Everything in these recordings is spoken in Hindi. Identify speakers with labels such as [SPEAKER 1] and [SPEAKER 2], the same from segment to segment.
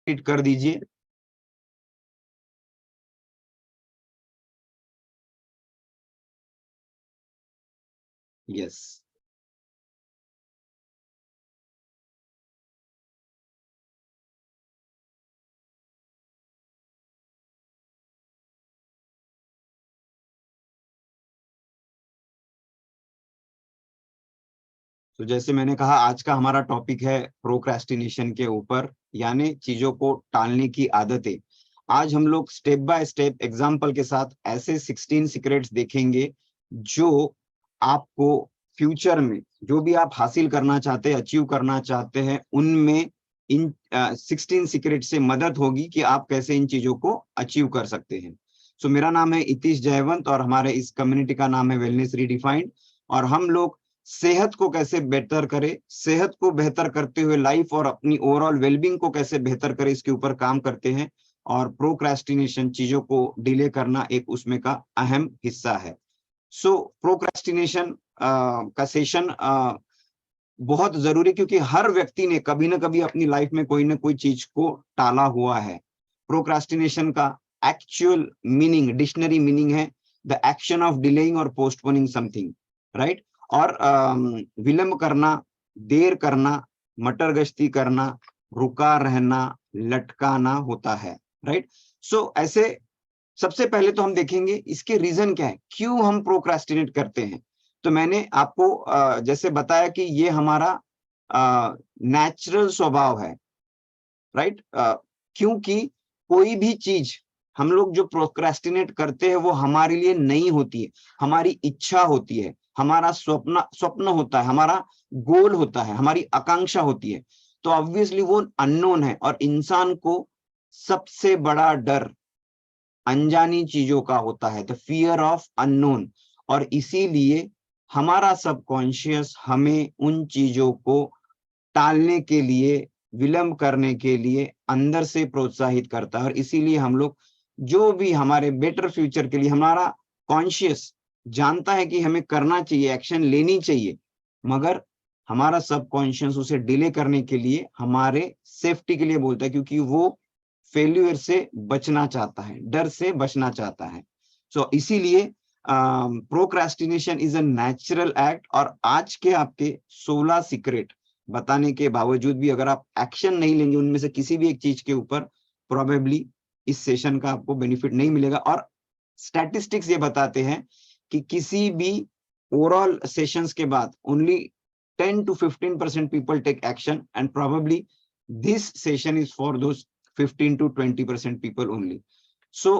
[SPEAKER 1] हिट कर दीजिए। यस, तो जैसे मैंने कहा, आज का हमारा टॉपिक है प्रोक्रेस्टिनेशन के ऊपर, यानी चीजों को टालने की आदतें। आज हम लोग स्टेप बाय स्टेप एग्जाम्पल के साथ ऐसे 16 सीक्रेट्स देखेंगे जो आपको फ्यूचर में जो भी आप हासिल करना चाहते हैं, अचीव करना चाहते हैं, उनमें इन 16 सीक्रेट से मदद होगी कि आप कैसे इन चीजों को अचीव कर सकते हैं। सो मेरा नाम है इतीश जयवंत और हमारे इस कम्युनिटी का नाम है वेलनेस रीडिफाइंड, और हम लोग सेहत को कैसे बेहतर करें, सेहत को बेहतर करते हुए लाइफ और अपनी ओवरऑल वेलबींग को कैसे बेहतर करें, इसके ऊपर काम करते हैं। और प्रोक्रेस्टिनेशन, चीजों को डिले करना, एक उसमें का अहम हिस्सा है। सो प्रोक्रेस्टिनेशन का सेशन बहुत जरूरी, क्योंकि हर व्यक्ति ने कभी ना कभी अपनी लाइफ में कोई ना कोई चीज को टाला हुआ है। प्रोक्रेस्टिनेशन का एक्चुअल मीनिंग, डिक्शनरी मीनिंग है द एक्शन ऑफ डिलेइंग और पोस्टपोनिंग समथिंग, राइट। और विलंब करना, देर करना, मटरगश्ती करना, रुका रहना, लटकाना होता है, राइट। सो ऐसे सबसे पहले तो हम देखेंगे इसके रीजन क्या है, क्यों हम प्रोक्रेस्टिनेट करते हैं। तो मैंने आपको जैसे बताया कि ये हमारा नेचुरल स्वभाव है, राइट। क्योंकि कोई भी चीज हम लोग जो प्रोक्रेस्टिनेट करते हैं वो हमारे लिए नहीं होती है, हमारी इच्छा होती है, हमारा स्वप्न होता है, हमारा गोल होता है, हमारी आकांक्षा होती है। तो ऑब्वियसली वो अननोन है, और इंसान को सबसे बड़ा डर अनजानी चीजों का होता है, द फियर ऑफ अननोन। और इसीलिए हमारा सबकॉन्शियस हमें उन चीजों को टालने के लिए, विलंब करने के लिए अंदर से प्रोत्साहित करता है। और इसीलिए हम लोग जो भी हमारे बेटर फ्यूचर के लिए, हमारा कॉन्शियस जानता है कि हमें करना चाहिए, एक्शन लेनी चाहिए, मगर हमारा सबकॉन्शियस उसे डिले करने के लिए, हमारे सेफ्टी के लिए बोलता है, क्योंकि वो फेल्यूर से बचना चाहता है, डर से बचना चाहता है। सो इसीलिए procrastination is a natural act. और आज के आपके 16 सीक्रेट बताने के बावजूद भी अगर आप एक्शन नहीं लेंगे उनमें से किसी भी एक चीज के ऊपर, प्रोबेबली इस सेशन का आपको बेनिफिट नहीं मिलेगा। और स्टैटिस्टिक्स ये बताते हैं कि किसी भी ओवरऑल सेशंस के बाद only 10 to 15% people take action, and probably this session is for those 15 to 20% people only. So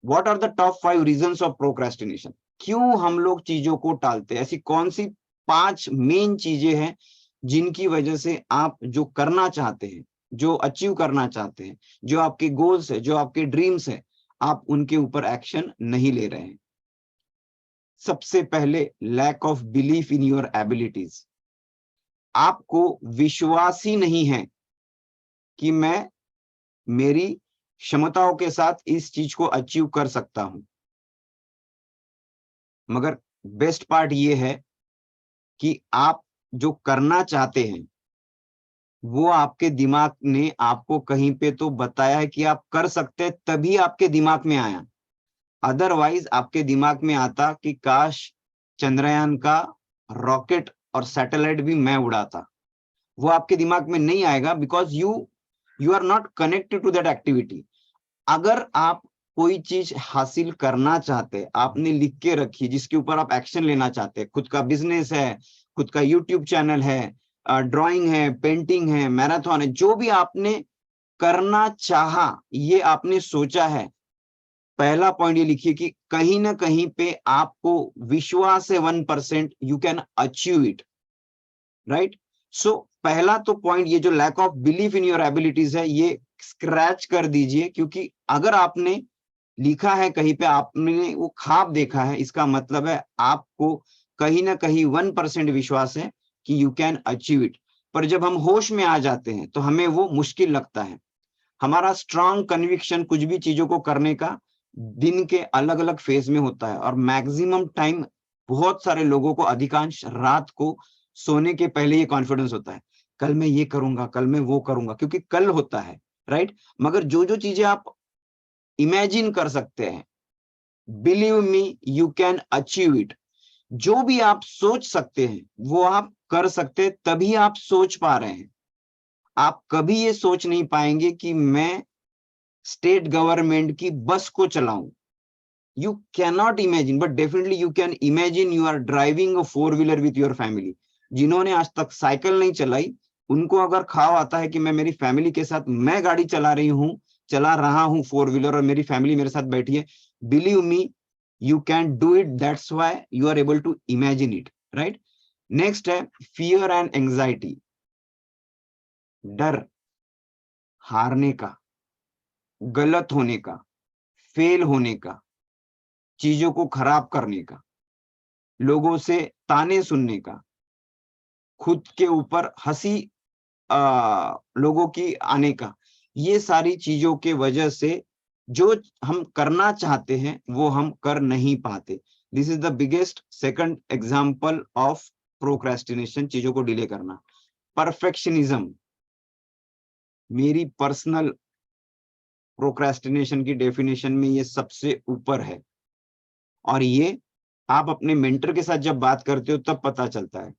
[SPEAKER 1] what are the top 5 reasons of procrastination? क्यों हम लोग चीजों को टालते हैं? ऐसी कौन सी 5 मेन चीजें हैं जिनकी वजह से आप जो करना चाहते हैं, जो अचीव करना चाहते हैं, जो आपके गोल्स है, जो आपके ड्रीम्स है, आप उनके ऊपर एक्शन नहीं ले रहे हैं? सबसे पहले, lack of belief in your abilities. आपको विश्वास ही नहीं है कि मैं मेरी क्षमताओं के साथ इस चीज को अचीव कर सकता हूं। मगर बेस्ट पार्ट ये है कि आप जो करना चाहते हैं वो आपके दिमाग ने आपको कहीं पे तो बताया है कि आप कर सकते हैं, तभी आपके दिमाग में आया। अदरवाइज आपके दिमाग में आता कि काश चंद्रयान का रॉकेट और सैटेलाइट भी मैं उड़ाता। वो आपके दिमाग में नहीं आएगा, because you are not connected to that activity. अगर आप कोई चीज हासिल करना चाहते हैं, आपने लिख के रखी, जिसके ऊपर आप एक्शन लेना चाहते हैं, खुद का बिजनेस है, खुद का यूट्यूब चैनल है, ड्राइंग है, पेंटिंग है, मैराथन है, जो भी आपने करना चाहा, ये आपने सोचा है, पहला पॉइंट ये लिखिए कि कहीं ना कहीं पे आपको विश्वास है 1% you can achieve it, right. So पहला तो पॉइंट, ये जो lack of belief in your abilities है, ये स्क्रैच कर दीजिए। क्योंकि अगर आपने लिखा है कहीं पे, आपने वो ख्वाब देखा है, इसका मतलब है आपको कहीं ना कहीं 1% विश्वास है कि यू कैन अचीव इट। पर जब हम होश में आ जाते हैं तो हमें वो मुश्किल लगता है। हमारा स्ट्रांग कन्विक्शन कुछ भी चीजों को करने का दिन के अलग अलग फेज में होता है, और मैक्सिमम टाइम बहुत सारे लोगों को अधिकांश रात को सोने के पहले ये कॉन्फिडेंस होता है, कल मैं ये करूंगा, कल मैं वो करूंगा, क्योंकि कल होता है, राइट। मगर जो जो चीजें आप इमेजिन कर सकते हैं, believe me you can achieve it. जो भी आप सोच सकते हैं वो आप कर सकते हैं, तभी आप सोच पा रहे हैं। आप कभी ये सोच नहीं पाएंगे कि मैं स्टेट गवर्नमेंट की बस को चलाऊं। You can not imagine, but definitely you can imagine you are driving a 4 wheeler with your family. जिन्होंने आज तक साइकिल नहीं चलाई, उनको अगर ख्वाब आता है कि मैं मेरी फैमिली के साथ मैं गाड़ी चला रहा हूं 4 व्हीलर, और मेरी फैमिली मेरे साथ बैठी है, believe me you can do it. That's why you are able to imagine it, right. Next है फियर एंड एंजाइटी, डर हारने का, गलत होने का, फेल होने का, चीजों को खराब करने का, लोगों से ताने सुनने का, खुद के ऊपर हंसी लोगों की आने का। ये सारी चीजों के वजह से जो हम करना चाहते हैं वो हम कर नहीं पाते। This is the biggest second example of procrastination, चीजों को डिले करना। परफेक्शनिज्म मेरी पर्सनल प्रोक्रेस्टिनेशन की डेफिनेशन में ये सबसे ऊपर है, और ये आप अपने मेंटर के साथ जब बात करते हो तब पता चलता है।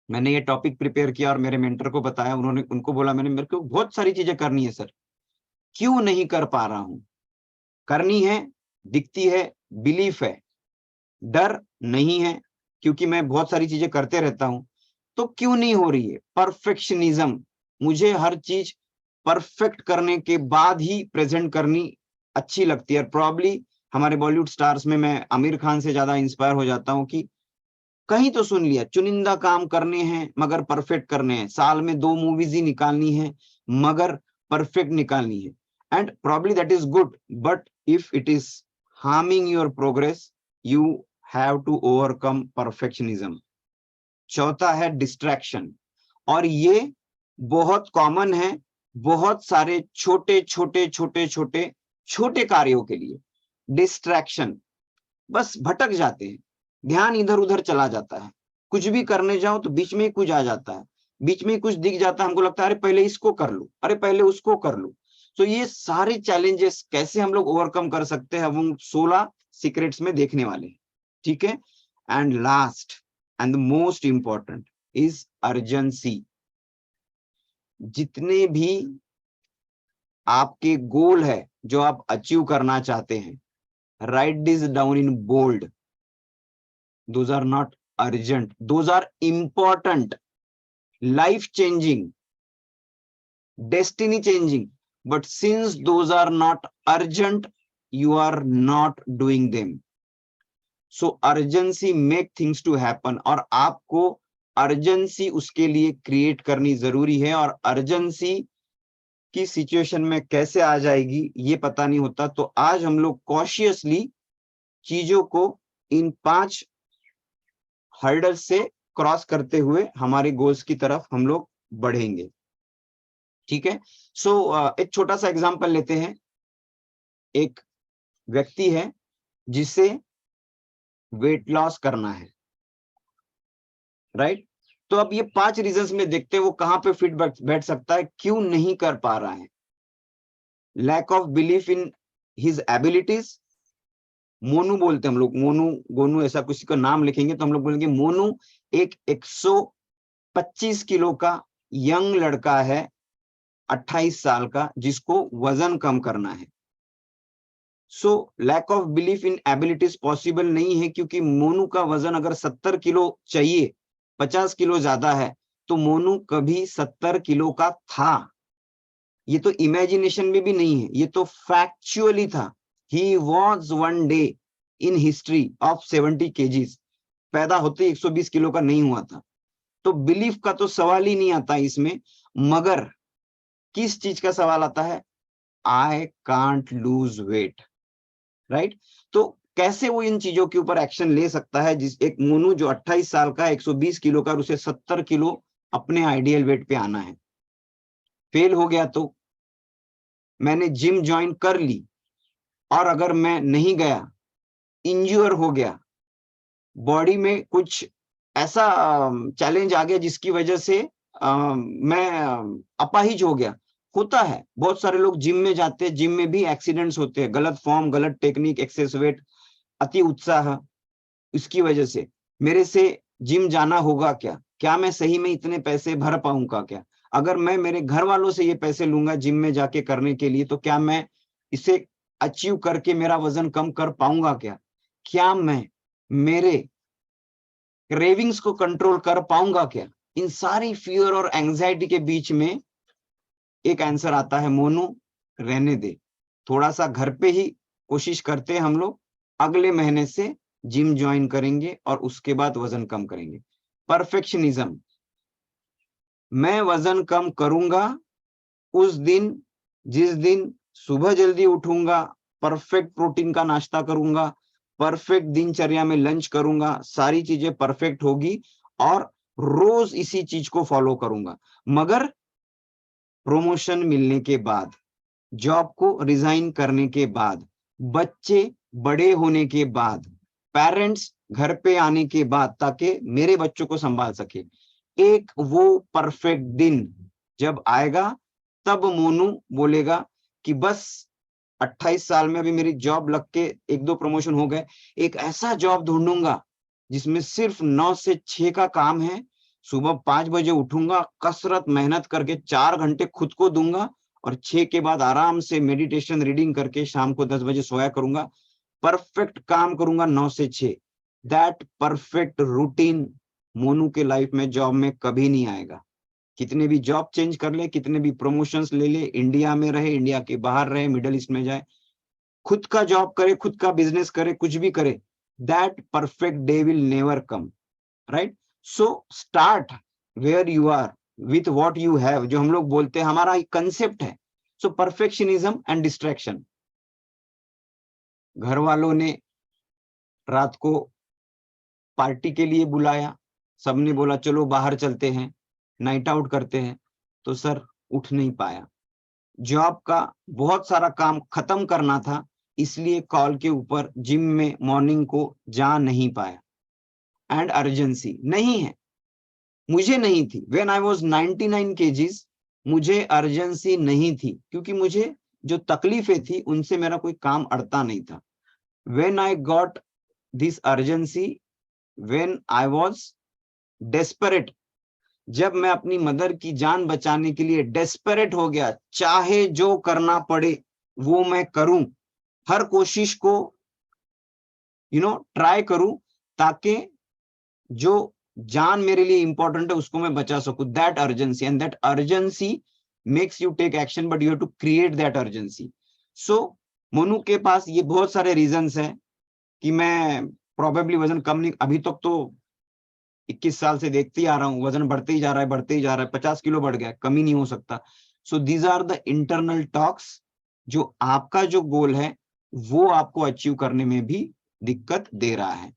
[SPEAKER 1] मैंने ये टॉपिक प्रिपेयर किया और मेरे मेंटर को बताया, उनको बोला मैंने, मेरे को बहुत सारी चीजें करनी है सर, क्यों नहीं कर पा रहा हूं। करनी है, दिखती है, बिलीफ है, डर नहीं है क्योंकि मैं बहुत सारी चीजें करते रहता हूं, तो क्यों नहीं हो रही है। परफेक्शनिज्म, मुझे हर चीज परफेक्ट करने के बाद ही प्रेजेंट करनी अच्छी लगती है। प्रॉब्ली हमारे बॉलीवुड स्टार्स में मैं आमिर खान से ज्यादा इंस्पायर हो जाता हूं कि कहीं तो सुन लिया, चुनिंदा काम करने हैं मगर परफेक्ट करने हैं, साल में 2 मूवीज ही निकालनी है मगर परफेक्ट निकालनी है। And probably that is good, but if it is harming your progress you have to overcome perfectionism. चौथा है डिस्ट्रैक्शन, और ये बहुत कॉमन है बहुत सारे छोटे छोटे छोटे छोटे छोटे कार्यों के लिए। डिस्ट्रैक्शन, बस भटक जाते हैं, ध्यान इधर उधर चला जाता है, कुछ भी करने जाओ तो बीच में ही कुछ आ जाता है, बीच में कुछ दिख जाता है, हमको लगता है अरे पहले इसको कर लूं, अरे पहले उसको कर लूं। तो ये सारे चैलेंजेस कैसे हम लोग ओवरकम कर सकते हैं, हम 16 सीक्रेट्स में देखने वाले हैं, ठीक है। And last and the most important is urgency. जितने भी आपके गोल है जो आप अचीव करना चाहते हैं, write this down in bold. Those are not urgent, those are important, life changing, destiny changing, but since those are not urgent you are not doing them. So urgency make things to happen, और आपको अर्जेंसी उसके लिए क्रिएट करनी जरूरी है, और अर्जेंसी की सिचुएशन में कैसे आ जाएगी ये पता नहीं होता। तो आज हम लोग कॉशियसली चीजों को इन 5 हर्डल से क्रॉस करते हुए हमारे गोल्स की तरफ हम लोग बढ़ेंगे, ठीक है। सो एक छोटा सा एग्जांपल लेते हैं। एक व्यक्ति है जिसे वेट लॉस करना है, राइट। तो अब ये 5 रीजंस में देखते हैं वो कहां पे फिट बैठ सकता है, क्यों नहीं कर पा रहा है। Lack of belief in his abilities, Monu बोलते हैं हम लोग, मोनू गोनू ऐसा किसी का नाम लिखेंगे तो हम लोग बोलेंगे मोनू एक 125 किलो का यंग लड़का है, 28 साल का, जिसको वजन कम करना है। So lack of belief in abilities possible नहीं है, क्योंकि मोनू का वजन अगर 70 किलो चाहिए, 50 किलो ज्यादा है, तो मोनू कभी 70 किलो का था। ये तो इमेजिनेशन में भी नहीं है, ये तो फैक्चुअली था। He was one day in history of 70 kgs. पैदा होते 120 किलो का नहीं हुआ था। तो बिलीफ का तो सवाल ही नहीं आता इसमें, मगर किस चीज का सवाल आता है, I can't lose weight, right. तो कैसे वो इन चीजों के ऊपर एक्शन ले सकता है, जिस एक मोनू जो 28 साल का 120 किलो का, उसे 70 किलो अपने आइडियल वेट पे आना है। फेल हो गया तो मैंने जिम ज्वाइन कर ली, और अगर मैं नहीं गया, इंज्योर हो गया, बॉडी में कुछ ऐसा चैलेंज आ गया जिसकी वजह से मैं अपाहिज हो गया, होता है, बहुत सारे लोग जिम में जाते हैं, जिम में भी एक्सीडेंट्स होते हैं, गलत फॉर्म, गलत टेक्निक, एक्सेस वेट, अति उत्साह, इसकी वजह से। मेरे से जिम जाना होगा क्या? क्या मैं सही में इतने पैसे भर पाऊंगा क्या? अगर मैं मेरे घर वालों से ये पैसे लूंगा जिम में जाके करने के लिए, तो क्या मैं इसे अचीव करके मेरा वजन कम कर पाऊंगा क्या? क्या मैं मेरे क्रेविंग्स को कंट्रोल कर पाऊंगा क्या? इन सारी फियर और एंजाइटी के बीच में एक आंसर आता है, मोनू रहने दे, थोड़ा सा घर पे ही कोशिश करते हैं हम लोग, अगले महीने से जिम ज्वाइन करेंगे और उसके बाद वजन कम करेंगे। परफेक्शनिज्म, मैं वजन कम करूंगा उस दिन जिस दिन सुबह जल्दी उठूंगा, परफेक्ट प्रोटीन का नाश्ता करूंगा, परफेक्ट दिनचर्या में लंच करूंगा, सारी चीजें परफेक्ट होगी और रोज इसी चीज को फॉलो करूंगा। मगर प्रमोशन मिलने के बाद, जॉब को रिजाइन करने के बाद, बच्चे बड़े होने के बाद, पेरेंट्स घर पे आने के बाद, ताकि मेरे बच्चों को संभाल सके, एक वो परफेक्ट दिन जब आएगा, तब मोनू बोलेगा कि बस 28 साल में अभी मेरी जॉब लग के 1-2 प्रमोशन हो गए, एक ऐसा जॉब ढूंढूंगा जिसमें सिर्फ 9 से 6 का काम है, सुबह 5 बजे उठूंगा, कसरत मेहनत करके 4 घंटे खुद को दूंगा और 6 के बाद आराम से मेडिटेशन रीडिंग करके शाम को 10 बजे सोया करूंगा, परफेक्ट काम करूंगा 9 से 6। दैट परफेक्ट रूटीन मोनू के लाइफ में जॉब में कभी नहीं आएगा। कितने भी जॉब चेंज कर ले, कितने भी प्रमोशंस ले ले, इंडिया में रहे, इंडिया के बाहर रहे, मिडिल ईस्ट में जाए, खुद का जॉब करे, खुद का बिजनेस करे, कुछ भी करे, that perfect day will never come, right? So start where you are with what you have, जो हम लोग बोलते हैं, हमारा एक कंसेप्ट है। So perfectionism and distraction. घर वालों ने रात को पार्टी के लिए बुलाया, सबने बोला चलो बाहर चलते हैं, नाइट आउट करते हैं, तो सर उठ नहीं पाया। जॉब का बहुत सारा काम खत्म करना था, इसलिए कॉल के ऊपर जिम में मॉर्निंग को जा नहीं पाया। एंड अर्जेंसी नहीं है, मुझे नहीं थी। व्हेन आई वाज 99 केजीज, मुझे अर्जेंसी नहीं थी, क्योंकि मुझे जो तकलीफें थी उनसे मेरा कोई काम अड़ता नहीं था। When I got this urgency, when I was desperate, जब मैं अपनी मदर की जान बचाने के लिए डेस्परेट हो गया, चाहे जो करना पड़े वो मैं करूं, हर कोशिश को ट्राई करूं, ताकि जो जान मेरे लिए इंपॉर्टेंट है उसको मैं बचा सकूं। That urgency, and that urgency makes you take action, but you have to create that urgency. So Monu के पास ये बहुत सारे रीजंस हैं कि मैं प्रोबेबली वजन कम नहीं, अभी तक तो 21 साल से देखते ही आ रहा हूँ, वजन बढ़ते ही जा रहा है, बढ़ते ही जा रहा है, 50 किलो बढ़ गया, कम ही नहीं हो सकता। So these are the internal talks, जो आपका जो गोल है वो आपको अचीव करने में भी दिक्कत दे रहा है।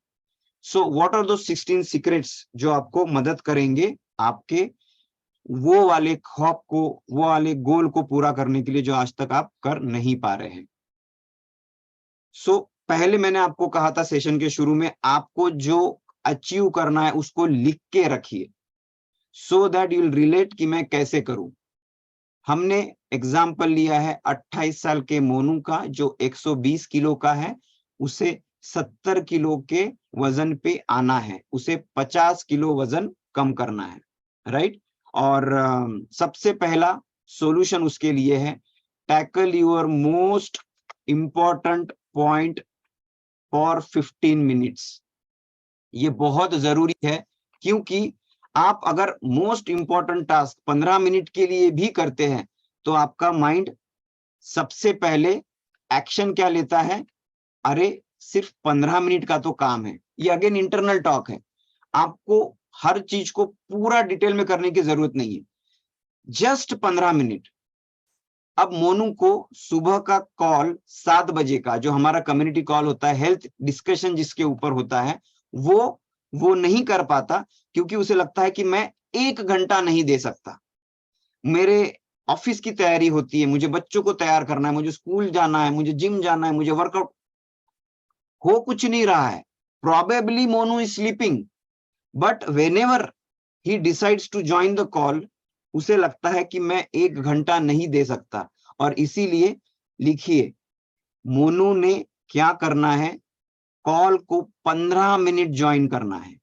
[SPEAKER 1] सो व्हाट आर दो 16 सीक्रेट्स जो आपको मदद करेंगे आपके वो वाले ख्वाब को, वो वाले गोल को पूरा करने के लिए जो आज तक आप कर नहीं पा रहे हैं। सो पहले मैंने आपको कहा था सेशन के शुरू में, आपको जो अचीव करना है उसको लिख के रखिए, so that you will relate कि मैं कैसे करूं। हमने एग्जाम्पल लिया है 28 साल के मोनू का, जो 120 किलो का है, उसे 70 किलो के वजन पे आना है, उसे 50 किलो वजन कम करना है, राइट? और सबसे पहला सॉल्यूशन उसके लिए है, tackle your most important point for 15 minutes. ये बहुत जरूरी है, क्योंकि आप अगर मोस्ट इंपॉर्टेंट टास्क 15 मिनट के लिए भी करते हैं, तो आपका माइंड सबसे पहले एक्शन क्या लेता है, अरे सिर्फ 15 मिनट का तो काम है। ये अगेन इंटरनल टॉक है, आपको हर चीज को पूरा डिटेल में करने की जरूरत नहीं है, जस्ट 15 मिनट। अब मोनू को सुबह का कॉल 7 बजे का, जो हमारा कम्युनिटी कॉल होता है, हेल्थ डिस्कशन जिसके ऊपर होता है, वो नहीं कर पाता, क्योंकि उसे लगता है कि मैं 1 घंटा नहीं दे सकता, मेरे ऑफिस की तैयारी होती है, मुझे बच्चों को तैयार करना है, मुझे स्कूल जाना है, मुझे जिम जाना है, मुझे वर्कआउट, हो कुछ नहीं रहा है। Probably Monu is sleeping, but whenever he decides to join the call, उसे लगता है कि मैं 1 घंटा नहीं दे सकता, और इसीलिए लिखिए, मोनू ने क्या करना है, कॉल को 15 मिनट ज्वाइन करना है।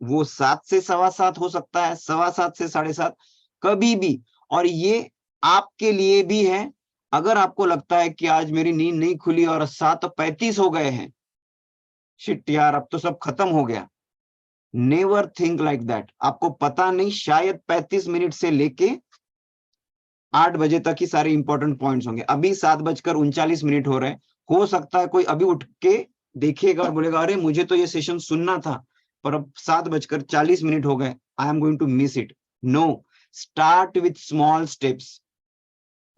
[SPEAKER 1] वो 7 से 7:15 हो सकता है, 7:15 से 7:30, कभी भी। और ये आपके लिए भी है, अगर आपको लगता है कि आज मेरी नींद नहीं खुली और 7:35 हो गए हैं, शिट यार अब तो सब खत्म हो गया, नेवर थिंक लाइक दैट। आपको पता नहीं, शायद 35 मिनट से लेके 8 बजे तक ही सारे इंपॉर्टेंट पॉइंट्स होंगे। अभी 7:39 हो रहे हैं, हो सकता है कोई अभी उठ के देखेगा और बोलेगा अरे मुझे तो ये सेशन सुनना था, पर अब 7:40 हो गए, I am going to miss it. No, start with small steps.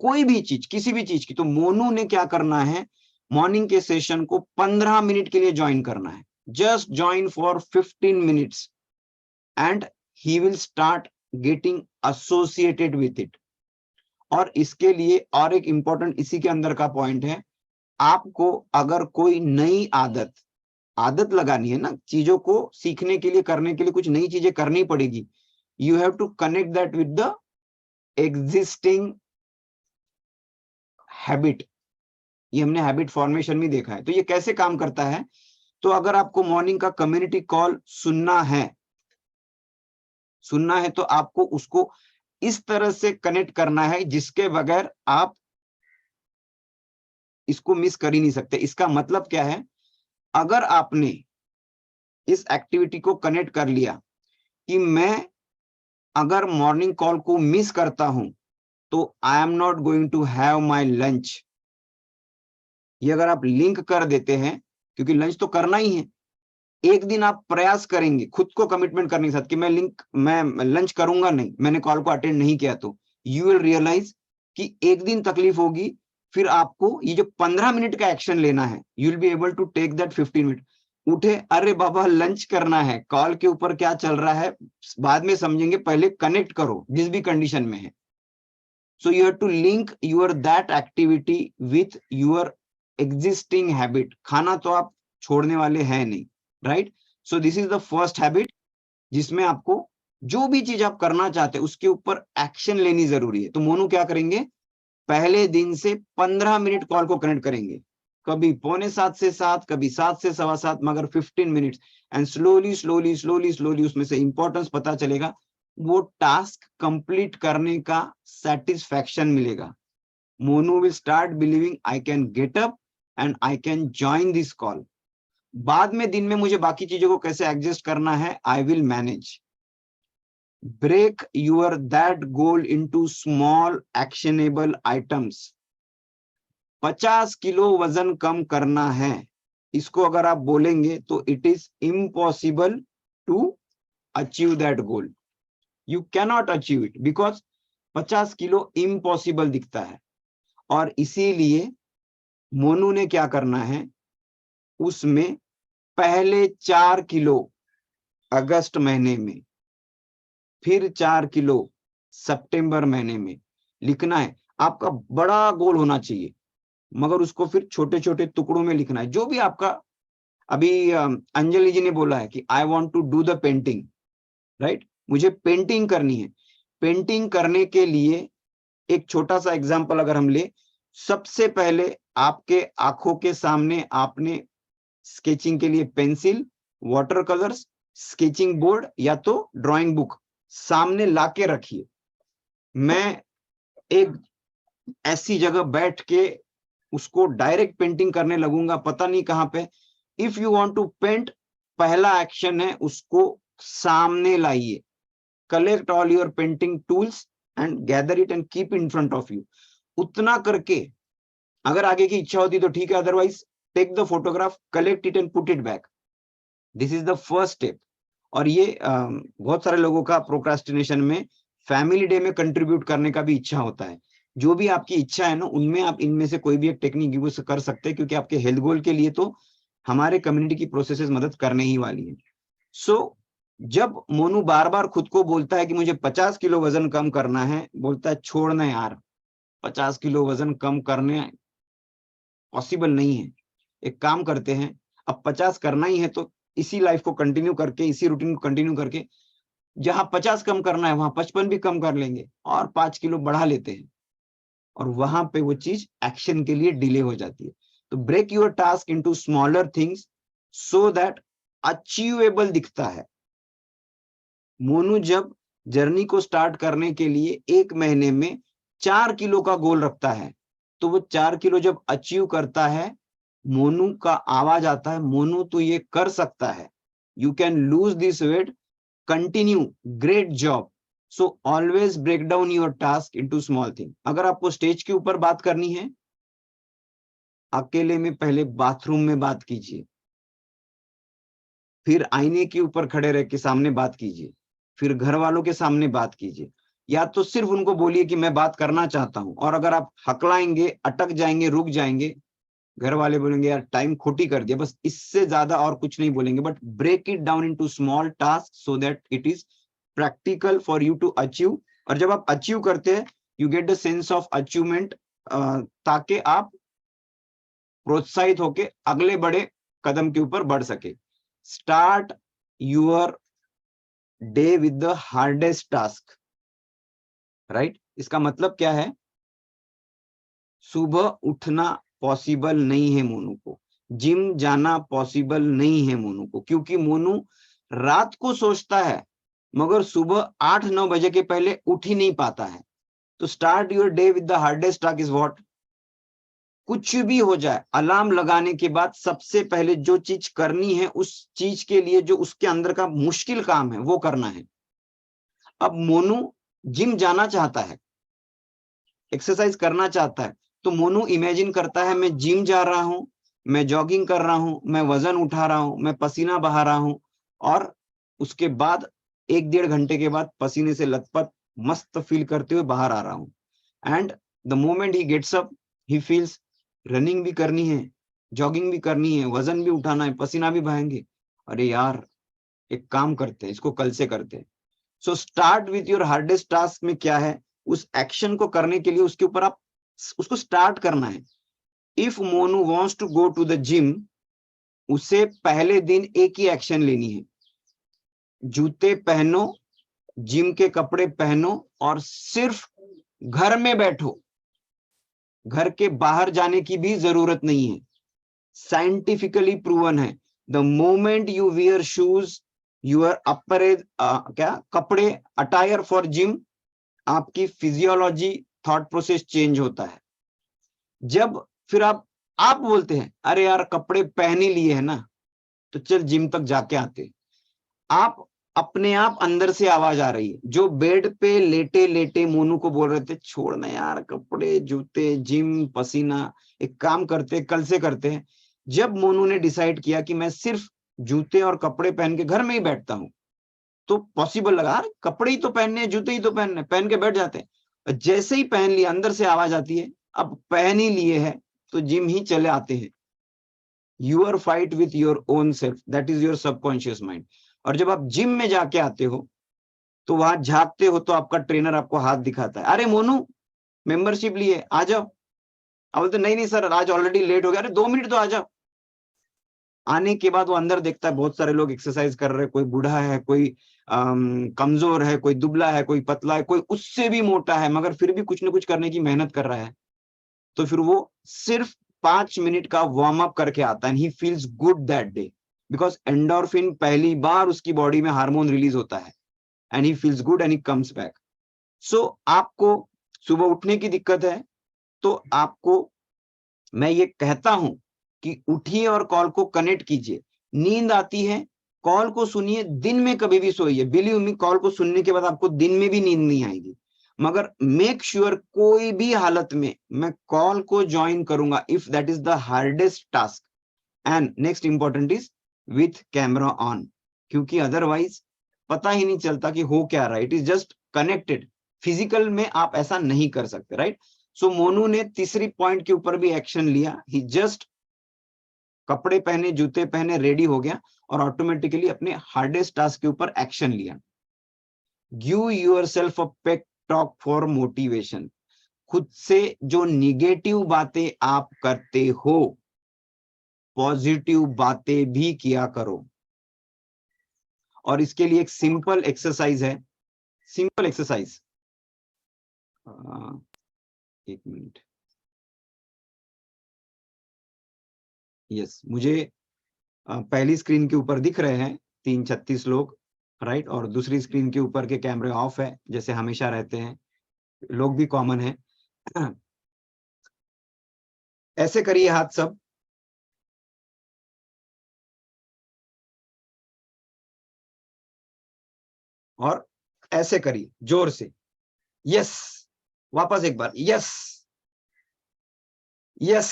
[SPEAKER 1] कोई भी चीज, किसी भी चीज की। तो मोनू ने क्या करना है, मॉर्निंग के सेशन को 15 मिनट के लिए ज्वाइन करना है। Just join for 15 minutes and he will start getting associated with it. और इसके लिए और एक इंपॉर्टेंट इसी के अंदर का पॉइंट है, आपको अगर कोई नई आदत लगानी है ना, चीजों को सीखने के लिए, करने के लिए कुछ नई चीजें करनी पड़ेगी, you have to connect that with the existing habit. ये हमने हैबिट फॉर्मेशन में देखा है। तो ये कैसे काम करता है, तो अगर आपको मॉर्निंग का कम्युनिटी कॉल सुनना है तो आपको उसको इस तरह से कनेक्ट करना है जिसके बगैर आप इसको मिस कर ही नहीं सकते। इसका मतलब क्या है, अगर आपने इस एक्टिविटी को कनेक्ट कर लिया कि मैं अगर मॉर्निंग कॉल को मिस करता हूं तो I am not going to have my lunch, ये अगर आप लिंक कर देते हैं, क्योंकि लंच तो करना ही है, एक दिन आप प्रयास करेंगे खुद को कमिटमेंट करने के साथ कि मैं लंच करूंगा नहीं, मैंने कॉल को अटेंड नहीं किया, तो यू विल रियलाइज कि एक दिन तकलीफ होगी, फिर आपको ये जो 15 मिनट का एक्शन लेना है, you will be able to take that 15 minute. उठे, अरे बाबा लंच करना है, कॉल के ऊपर क्या चल रहा है बाद में समझेंगे, पहले कनेक्ट करो जिस भी कंडीशन में है। So you have to link your that activity with your existing habit. खाना तो आप छोड़ने वाले हैं नहीं, right? So this is the first habit, जिसमें आपको जो भी चीज आप करना चाहते हैं उसके ऊपर एक्शन लेनी जरूरी है। तो मोनू क्या करेंगे, पहले दिन से 15 मिनट कॉल को कनेक्ट करेंगे, कभी 6:45 से 7, कभी 7 से 7:15, मगर 15 minutes. And slowly slowly slowly slowly उसमें से इंपॉर्टेंस पता चलेगा, वो टास्क कंप्लीट करने का सेटिस्फैक्शन मिलेगा। Monu will start believing I can get up and I can join this call. बाद में दिन में मुझे बाकी चीजों को कैसे एडजस्ट करना है, I will manage. Break your that goal into small actionable items. 50 kilo वजन कम करना है, इसको अगर आप बोलेंगे तो it is impossible to achieve that goal. You cannot achieve it because 50 kilo impossible दिखता है। और इसीलिए मोनू ने क्या करना है, उसमें पहले 4 किलो अगस्त महीने में, फिर 4 किलो सितंबर महीने में लिखना है। आपका बड़ा गोल होना चाहिए, मगर उसको फिर छोटे छोटे टुकड़ों में लिखना है। जो भी आपका, अभी अंजलि जी ने बोला है कि I want to do the painting, right? मुझे पेंटिंग करनी है। पेंटिंग करने के लिए एक छोटा सा एग्जांपल अगर हम ले, सबसे पहले आपके आंखों के सामने आपने स्केचिंग के लिए pencil, water colours, sketching board या तो ड्राइंग बुक सामने लाके रखिए। मैं एक ऐसी जगह बैठ के उसको डायरेक्ट पेंटिंग करने लगूंगा, पता नहीं कहां पे। If you want to paint, पहला एक्शन है उसको सामने लाइए। Collect all your painting tools and gather it and keep in front of you. उतना करके अगर आगे की इच्छा होती तो ठीक है, otherwise take the photograph, collect it and put it back. This is the first step. और ये बहुत सारे लोगों का प्रोक्रास्टिनेशन में फैमिली डे में कंट्रीब्यूट करने का भी इच्छा होता है। जो भी आपकी इच्छा है ना, उनमें आप इनमें से कोई भी एक टेक्निक यूज कर सकते हैं, क्योंकि आपके हेल्थ गोल के लिए तो हमारे कम्युनिटी की प्रोसेसेस मदद करने ही वाली है। सो जब मोनू बार बार खुद को बोलता है कि मुझे 50 किलो वजन कम करना है, बोलता है छोड़ना यार, 50 किलो वजन कम करने पॉसिबल नहीं है। एक काम करते हैं, अब 50 करना ही है तो इसी लाइफ को कंटिन्यू करके, इसी रूटीन को कंटिन्यू करके जहां 50 कम करना है वहां 55 भी कम कर लेंगे और 5 किलो बढ़ा लेते हैं, और वहां पे वो चीज एक्शन के लिए डिले हो जाती है। तो break your task into smaller things so that achievable दिखता है। मोनू जब जर्नी को स्टार्ट करने के लिए 1 महीने में 4 किलो का गोल रखता है, तो वो 4 किलो जब अचीव करता है, मोनू का आवाज आता है, मोनू तो ये कर सकता है, you can lose this weight, continue, great job. So always break down your task into small thing. अगर आपको स्टेज के ऊपर बात करनी है, अकेले में पहले बाथरूम में बात कीजिए, फिर आईने के ऊपर खड़े रह के सामने बात कीजिए, फिर घर वालों के सामने बात कीजिए, या तो सिर्फ उनको बोलिए कि मैं बात करना चाहता हूं, और अगर आप हकलाएंगे, अटक जाएंगे, रुक जाएंगे, घर वाले बोलेंगे यार टाइम खोटी कर दिया, बस इससे ज्यादा और कुछ नहीं बोलेंगे। But break it down into small task so that it is practical for you to achieve. और जब आप अचीव करते हैं, you get the sense of achievement, ताकि आप प्रोत्साहित होके अगले बड़े कदम के ऊपर बढ़ सके। Start your day with the hardest task, right. इसका मतलब क्या है? सुबह उठना पॉसिबल नहीं है मोनू को, जिम जाना पॉसिबल नहीं है मोनू को, क्योंकि मोनू रात को सोचता है मगर सुबह 8-9 बजे के पहले उठ ही नहीं पाता है। तो start your day with the hardest task is what? कुछ भी हो जाए, अलार्म लगाने के बाद सबसे पहले जो चीज करनी है, उस चीज के लिए जो उसके अंदर का मुश्किल काम है वो करना है। अब मोनू जिम जाना चाहता है, एक्सरसाइज करना चाहता है, तो मोनू इमेजिन करता है मैं जिम जा रहा हूं, मैं जॉगिंग कर रहा हूं, मैं वजन उठा रहा हूं, मैं पसीना बहा रहा हूं, और उसके बाद 1-1.5 घंटे के बाद पसीने से लथपथ मस्त फील करते हुए बाहर आ रहा हूं। And the moment he gets up, he feels running भी करनी है, जॉगिंग भी करनी है, वजन भी उठाना है, पसीना भी बहाएंगे, अरे यार एक काम करते हैं, इसको कल से करते हैं। So start with your hardest task में क्या है, उस एक्शन को करने के लिए उसके ऊपर आप उसको स्टार्ट करना है। If Monu wants to go to the gym, उसे पहले दिन एक ही एक्शन लेनी है, जूते पहनो, जिम के कपड़े पहनो और सिर्फ घर में बैठो, घर के बाहर जाने की भी जरूरत नहीं है। साइंटिफिकली प्रूवन है, the moment you wear shoes, your apparels क्या कपड़े, अटायर फॉर जिम, आपकी फिजियोलॉजी, थॉट प्रोसेस चेंज होता है। जब फिर आप बोलते हैं अरे यार कपड़े पहन ही लिए है ना, तो चल जिम तक जाके आते, आप अपने आप अंदर से आवाज आ रही है, जो बेड पे लेटे लेटे मोनू को बोल रहे थे छोड़ना यार कपड़े, जूते, जिम, पसीना, एक काम करते कल से करते हैं। जब मोनू ने डिसाइड किया कि मैं सिर्फ जूते और कपड़े पहन के घर में ही बैठता हूं, तो पॉसिबल लगा, अरे कपड़े ही तो पहनने, जूते ही तो पहनने, पहन के बैठ जाते हैं। जैसे ही पहन लिया, अंदर से आवाज आती है अब पहन ही लिए है तो जिम ही चले आते हैं। Your fight with your own self, that is your subconscious mind. और जब आप जिम में जाके आते हो तो वहां झांकते हो तो आपका ट्रेनर आपको हाथ दिखाता है, अरे मोनू मेंबरशिप लिए आ जाओ। अब बोलते नहीं नहीं सर आज ऑलरेडी लेट हो गया, अरे 2 मिनट तो आ जाओ। आने के बाद वो अंदर देखता है बहुत सारे लोग एक्सरसाइज कर रहे हैं, कोई बूढ़ा है, कोई कमजोर है, कोई दुबला है, कोई पतला है, कोई उससे भी मोटा है, मगर फिर भी कुछ ना कुछ करने की मेहनत कर रहा है। तो फिर वो सिर्फ 5 मिनट का वार्म अप करके आता है, he feels good that day, because endorphin पहली बार उसकी बॉडी में हार्मोन रिलीज होता है, and he feels good and he comes back. So आपको सुबह उठने की दिक्कत है, तो आपको मैं ये कहता हूं कि उठिए और कॉल को कनेक्ट कीजिए। नींद आती है, कॉल को सुनिए, दिन में कभी भी सोइए, बिलीव मी कॉल को सुनने के बाद आपको दिन में भी नींद नहीं आएगी, मगर मेक श्योर कोई भी हालत में मैं कॉल को ज्वाइन करूंगा if that is the hardest task, and next important is with camera on, क्योंकि अदरवाइज पता ही नहीं चलता कि हो क्या रहा है, it is just connected. Physical में आप ऐसा नहीं कर सकते, राइट। सो मोनू ने तीसरी पॉइंट के ऊपर भी एक्शन लिया, ही जस्ट कपड़े पहने, जूते पहने, रेडी हो गया और ऑटोमेटिकली अपने हार्डेस्ट टास्क के ऊपर एक्शन लिया। Give yourself a pep talk for motivation, खुद से जो निगेटिव बातें आप करते हो, पॉजिटिव बातें भी किया करो। और इसके लिए एक सिंपल एक्सरसाइज है, सिंपल एक्सरसाइज। एक मिनट, यस, मुझे पहली स्क्रीन के ऊपर दिख रहे हैं 336 लोग, राइट, और दूसरी स्क्रीन के ऊपर के कैमरे ऑफ है जैसे हमेशा रहते हैं, लोग भी कॉमन है। ऐसे करिए हाथ सब, और ऐसे करिए जोर से, यस, वापस एक बार, यस यस।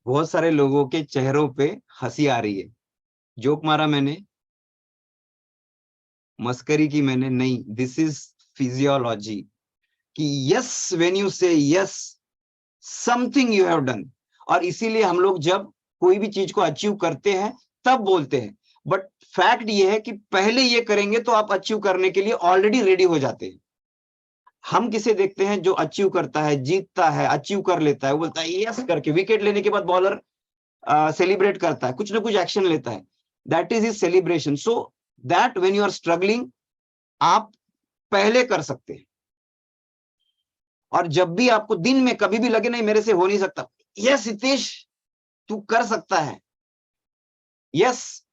[SPEAKER 1] बहुत सारे लोगों के चेहरों पे हंसी आ रही है। जोक मारा मैंने, मस्करी की मैंने नहीं, दिस इज फिजियोलॉजी कि यस, व्हेन यू से yes something you have done. और इसीलिए हम लोग जब कोई भी चीज को अचीव करते हैं तब बोलते हैं, बट फैक्ट ये है कि पहले ये करेंगे तो आप अचीव करने के लिए ऑलरेडी रेडी हो जाते हैं। हम किसे देखते हैं जो अचीव करता है, जीतता है, अचीव कर लेता है, वो बोलता है यस करके, विकेट लेने के बाद बॉलर सेलिब्रेट करता है, कुछ ना कुछ एक्शन लेता है, that is his celebration. So that when you are struggling, आप पहले कर सकते हैं। और जब भी आपको दिन में कभी भी लगे नहीं मेरे से हो नहीं सकता, यस हितेश तू कर सकता है, यस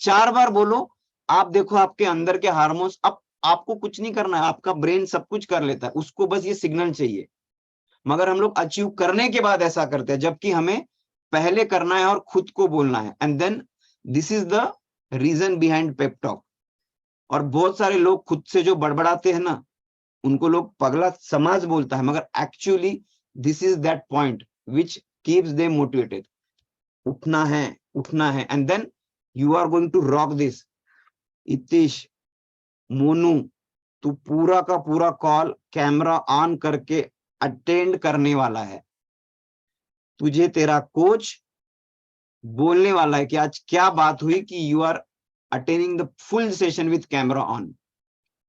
[SPEAKER 1] 4 बार बोलो, आप देखो आपके अंदर के हार्मोन्स, अब आपको कुछ नहीं करना है, आपका ब्रेन सब कुछ कर लेता है, उसको बस ये सिग्नल चाहिए। मगर हम लोग अचीव करने के बाद ऐसा करते हैं, जबकि हमें पहले करना है और खुद को बोलना है। And then this is the reason behind pep talk. और बहुत सारे लोग खुद से जो बड़बड़ाते हैं ना, उनको लोग पगला समाज बोलता है, मगर actually this is that point which keeps them motivated. उठना है, उठना है, and then you are going to rock this. Itish, Monu, तू पूरा का पूरा कॉल कैमरा ऑन करके अटेंड करने वाला है। तुझे तेरा कोच बोलने वाला है कि आज क्या बात हुई, कि you are attending the full session with camera on,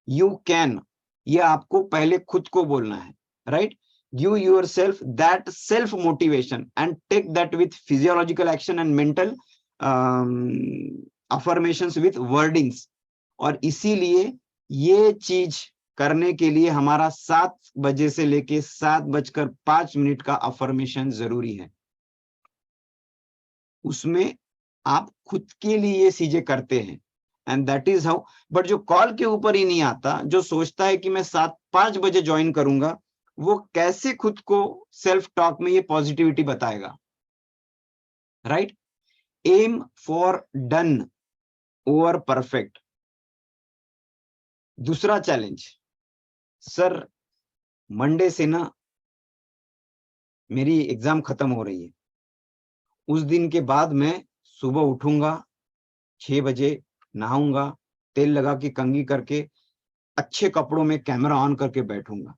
[SPEAKER 1] you can. ये आपको पहले खुद को बोलना है, right. Give your self that self motivation and take that with physiological action and mental affirmations with wordings. और इसीलिए ये चीज करने के लिए हमारा 7 बजे से लेके 7:05 का अफर्मेशन जरूरी है। उसमें आप खुद के लिए ये चीजें करते हैं, and that is how. But जो कॉल के ऊपर ही नहीं आता, जो सोचता है कि मैं 5 बजे ज्वाइन करूंगा, वो कैसे खुद को सेल्फ टॉक में ये पॉजिटिविटी बताएगा, right. Aim for done over perfect. दूसरा चैलेंज, सर मंडे से ना मेरी एग्जाम खत्म हो रही है, उस दिन के बाद मैं सुबह उठूंगा 6 बजे, नहाऊंगा, तेल लगा के कंघी करके अच्छे कपड़ों में कैमरा ऑन करके बैठूंगा।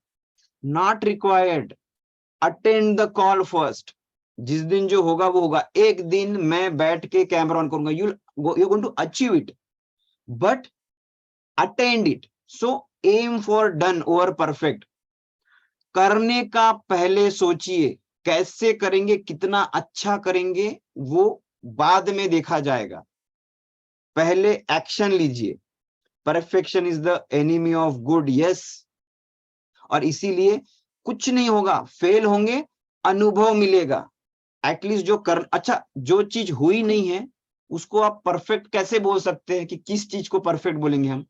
[SPEAKER 1] Not required, attend the call first. जिस दिन जो होगा वो होगा, एक दिन मैं बैठ के कैमरा ऑन करूंगा, you going to achieve it, but attend it. So aim for done over perfect. करने का पहले सोचिए, कैसे करेंगे, कितना अच्छा करेंगे, वो बाद में देखा जाएगा, पहले एक्शन लीजिए। Perfection is the enemy of good, yes. और इसीलिए कुछ नहीं होगा, फेल होंगे, अनुभव मिलेगा एटलीस्ट। जो कर, अच्छा जो चीज हुई नहीं है उसको आप परफेक्ट कैसे बोल सकते हैं, कि किस चीज को परफेक्ट बोलेंगे हम।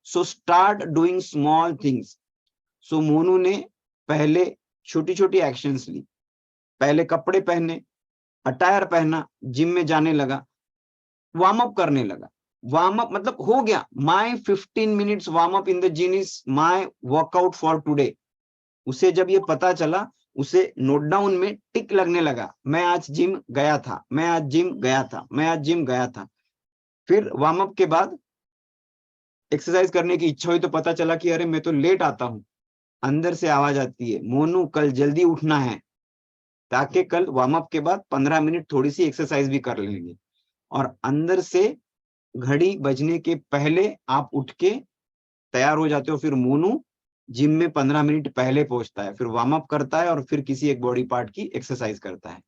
[SPEAKER 1] So start doing small things. So Monu ने पहले छोटी छोटी एक्शंस ली, पहले कपड़े पहने, अटायर पहना, जिम में जाने लगा, वार्म अप करने लगा। वार्म अप मतलब हो गया, my 15 minutes warm up in the gym is my workout for today. उसे जब ये पता चला, उसे नोट डाउन में टिक लगने लगा, मैं आज जिम गया था, मैं आज जिम गया था, मैं आज जिम गया था। फिर वार्म अप के बाद एक्सरसाइज करने की इच्छा हुई तो पता चला कि अरे मैं तो लेट आता हूँ। अंदर से आवाज आती है, मोनू कल जल्दी उठना है, ताकि कल वार्म अप के बाद 15 मिनट थोड़ी सी एक्सरसाइज भी कर लेंगे। और अंदर से घड़ी बजने के पहले आप उठ के तैयार हो जाते हो। फिर मोनू जिम में 15 मिनट पहले पहुंचता है, फिर वार्म अप करता है और फिर किसी एक बॉडी पार्ट की एक्सरसाइज करता है।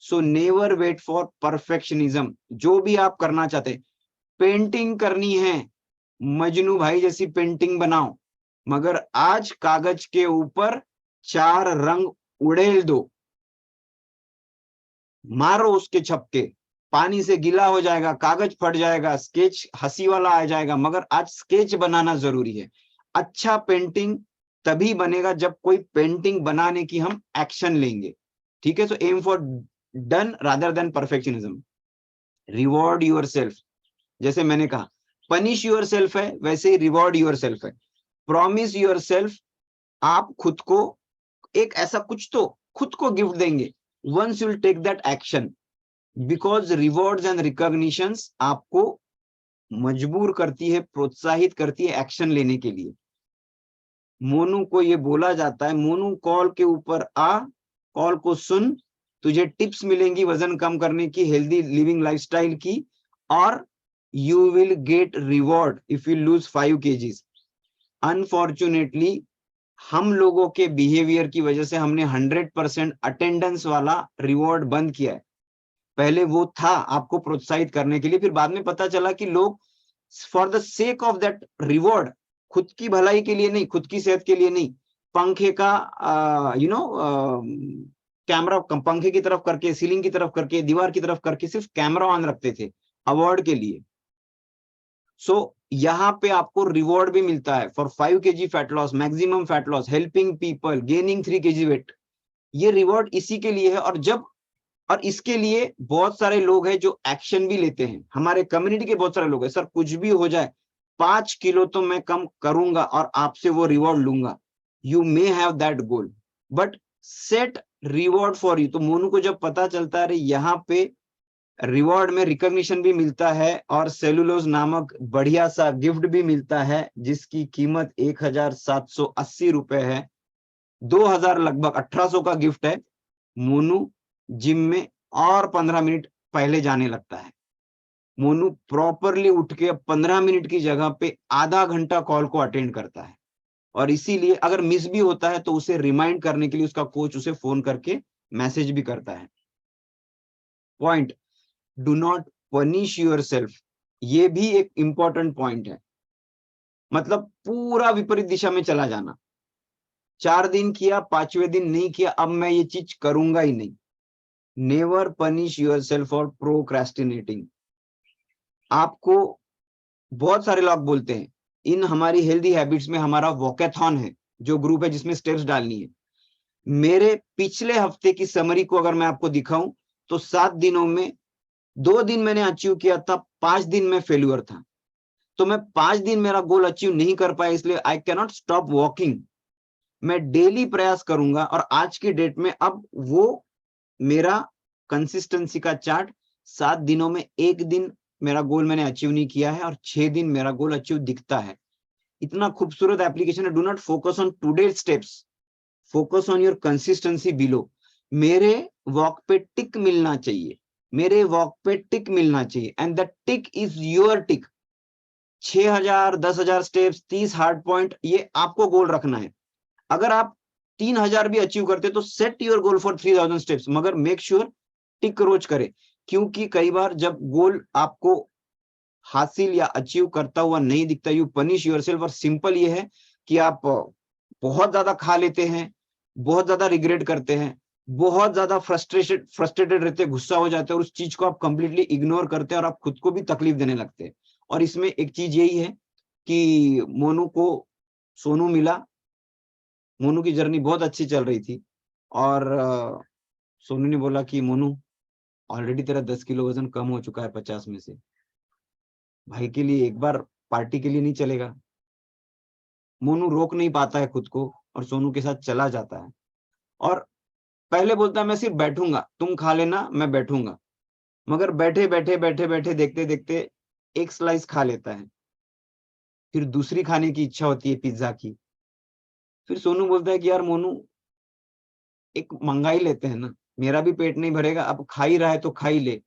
[SPEAKER 1] So never wait for perfectionism. जो भी आप करना चाहते, पेंटिंग करनी है, मजनू भाई जैसी पेंटिंग बनाओ, मगर आज कागज के ऊपर 4 रंग उड़ेल दो, मारो उसके छपके, पानी से गीला हो जाएगा, कागज फट जाएगा, स्केच हंसी वाला आ जाएगा, मगर आज स्केच बनाना जरूरी है। अच्छा पेंटिंग तभी बनेगा जब कोई पेंटिंग बनाने की हम एक्शन लेंगे। ठीक है, so aim for done rather than perfectionism. Reward yourself, जैसे मैंने कहा पनिश यूर सेल्फ है, वैसे ही रिवॉर्ड यूर सेल्फ है। प्रॉमिस यूर सेल्फ, आप खुद को एक ऐसा कुछ तो खुद को गिफ्ट देंगे once you take that action, because rewards and recognitions आपको मजबूर करती है, प्रोत्साहित करती है एक्शन लेने के लिए। मोनू को ये बोला जाता है, मोनू कॉल के ऊपर आ, कॉल को सुन, तुझे टिप्स मिलेंगी वजन कम करने की, हेल्दी लिविंग लाइफस्टाइल की, और you will get reward if you lose 5 kgs। Unfortunately हम लोगों के बिहेवियर की वजह से हमने 100% अटेंडेंस वाला रिवॉर्ड बंद किया है। पहले वो था आपको प्रोत्साहित करने के लिए, फिर बाद में पता चला कि लोग for the sake of that reward, खुद की भलाई के लिए नहीं, खुद की सेहत के लिए नहीं, पंखे का कैमरा पंखे की तरफ करके, सीलिंग की तरफ करके, दीवार की तरफ करके सिर्फ कैमरा ऑन रखते थे अवार्ड के लिए। सो यहाँ पे आपको रिवॉर्ड भी मिलता है for 5 kg fat loss, maximum fat loss, helping people, gaining 3 kg weight. ये रिवॉर्ड इसी के लिए है। और इसके लिए बहुत सारे लोग हैं जो एक्शन भी लेते हैं। हमारे कम्युनिटी के बहुत सारे लोग हैं, सर कुछ भी हो जाए 5 किलो तो मैं कम करूंगा और आपसे वो रिवॉर्ड लूंगा। You may have that goal but set reward for you. तो मोनू को जब पता चलता है यहाँ पे रिवॉर्ड में रिकॉग्निशन भी मिलता है और सेलुलोज नामक बढ़िया सा गिफ्ट भी मिलता है जिसकी कीमत 1780 रुपए है, 2000 लगभग 1800 का गिफ्ट है। मोनू जिम में और 15 मिनट पहले जाने लगता है। मोनू प्रॉपरली उठ के 15 मिनट की जगह पे आधा घंटा कॉल को अटेंड करता है, और इसीलिए अगर मिस भी होता है तो उसे रिमाइंड करने के लिए उसका कोच उसे फोन करके मैसेज भी करता है। Point, do not punish your self, ये भी एक इंपॉर्टेंट पॉइंट है। मतलब पूरा विपरीत दिशा में चला जाना, 4 दिन किया, 5वें दिन नहीं किया, अब मैं ये चीज करूंगा ही नहीं। Never punish your self for procrastinating. आपको बहुत सारे लोग बोलते हैं, इन हमारी हेल्दी हैबिट्स में हमारा वॉकेथॉन है, जो ग्रुप है जिसमें स्टेप्स डालनी है। मेरे पिछले हफ्ते की समरी को अगर मैं आपको दिखाऊं तो 7 दिनों में 2 दिन मैंने अचीव किया था, 5 दिन में फेल्यूर था। तो मैं 5 दिन मेरा गोल अचीव नहीं कर पाया, इसलिए I can not stop walking. मैं डेली प्रयास करूंगा, और आज की डेट में अब वो मेरा कंसिस्टेंसी का चार्ट 7 दिनों में 1 दिन मेरा गोल मैंने अचीव नहीं किया है और 6 दिन मेरा गोल अचीव दिखता है। इतना खूबसूरत एप्लीकेशन है। Do not focus on today steps, focus on your consistency below. मेरे वॉक पे टिक मिलना चाहिए, मेरे वॉक पे टिक मिलना चाहिए, and the tick is your tick. 6000 10,000 steps, 30 hard point, ये आपको गोल रखना है। अगर आप 3000 भी अचीव करते तो set your goal for 3000 steps, मगर मेक श्योर टिक रोज करे। क्योंकि कई बार जब गोल आपको हासिल या अचीव करता हुआ नहीं दिखता, यू पनिश योरसेल्फ। और सिंपल ये है कि आप बहुत ज्यादा खा लेते हैं, बहुत ज्यादा रिग्रेट करते हैं, बहुत ज्यादा फ्रस्ट्रेटेड रहते हैं, गुस्सा हो जाते हैं, और उस चीज को आप कंप्लीटली इग्नोर करते हैं और आप खुद को भी तकलीफ देने लगते हैं। और इसमें एक चीज यही है कि मोनू को सोनू मिला, मोनू की जर्नी बहुत अच्छी चल रही थी, और सोनू ने बोला कि मोनू ऑलरेडी तेरा 10 किलो वजन कम हो चुका है 50 में से, भाई के लिए एक बार पार्टी के लिए नहीं चलेगा? मोनू रोक नहीं पाता है खुद को और सोनू के साथ चला जाता है। और पहले बोलता है मैं सिर्फ बैठूंगा, तुम खा लेना, मैं बैठूंगा। मगर बैठे बैठे बैठे बैठे देखते देखते एक स्लाइस खा लेता है, फिर दूसरी खाने की इच्छा होती है पिज्जा की। फिर सोनू बोलता है कि यार मोनू, एक मंगा ही लेते हैं ना, मेरा भी पेट नहीं भरेगा, अब खा ही रहा है तो खा ही ले।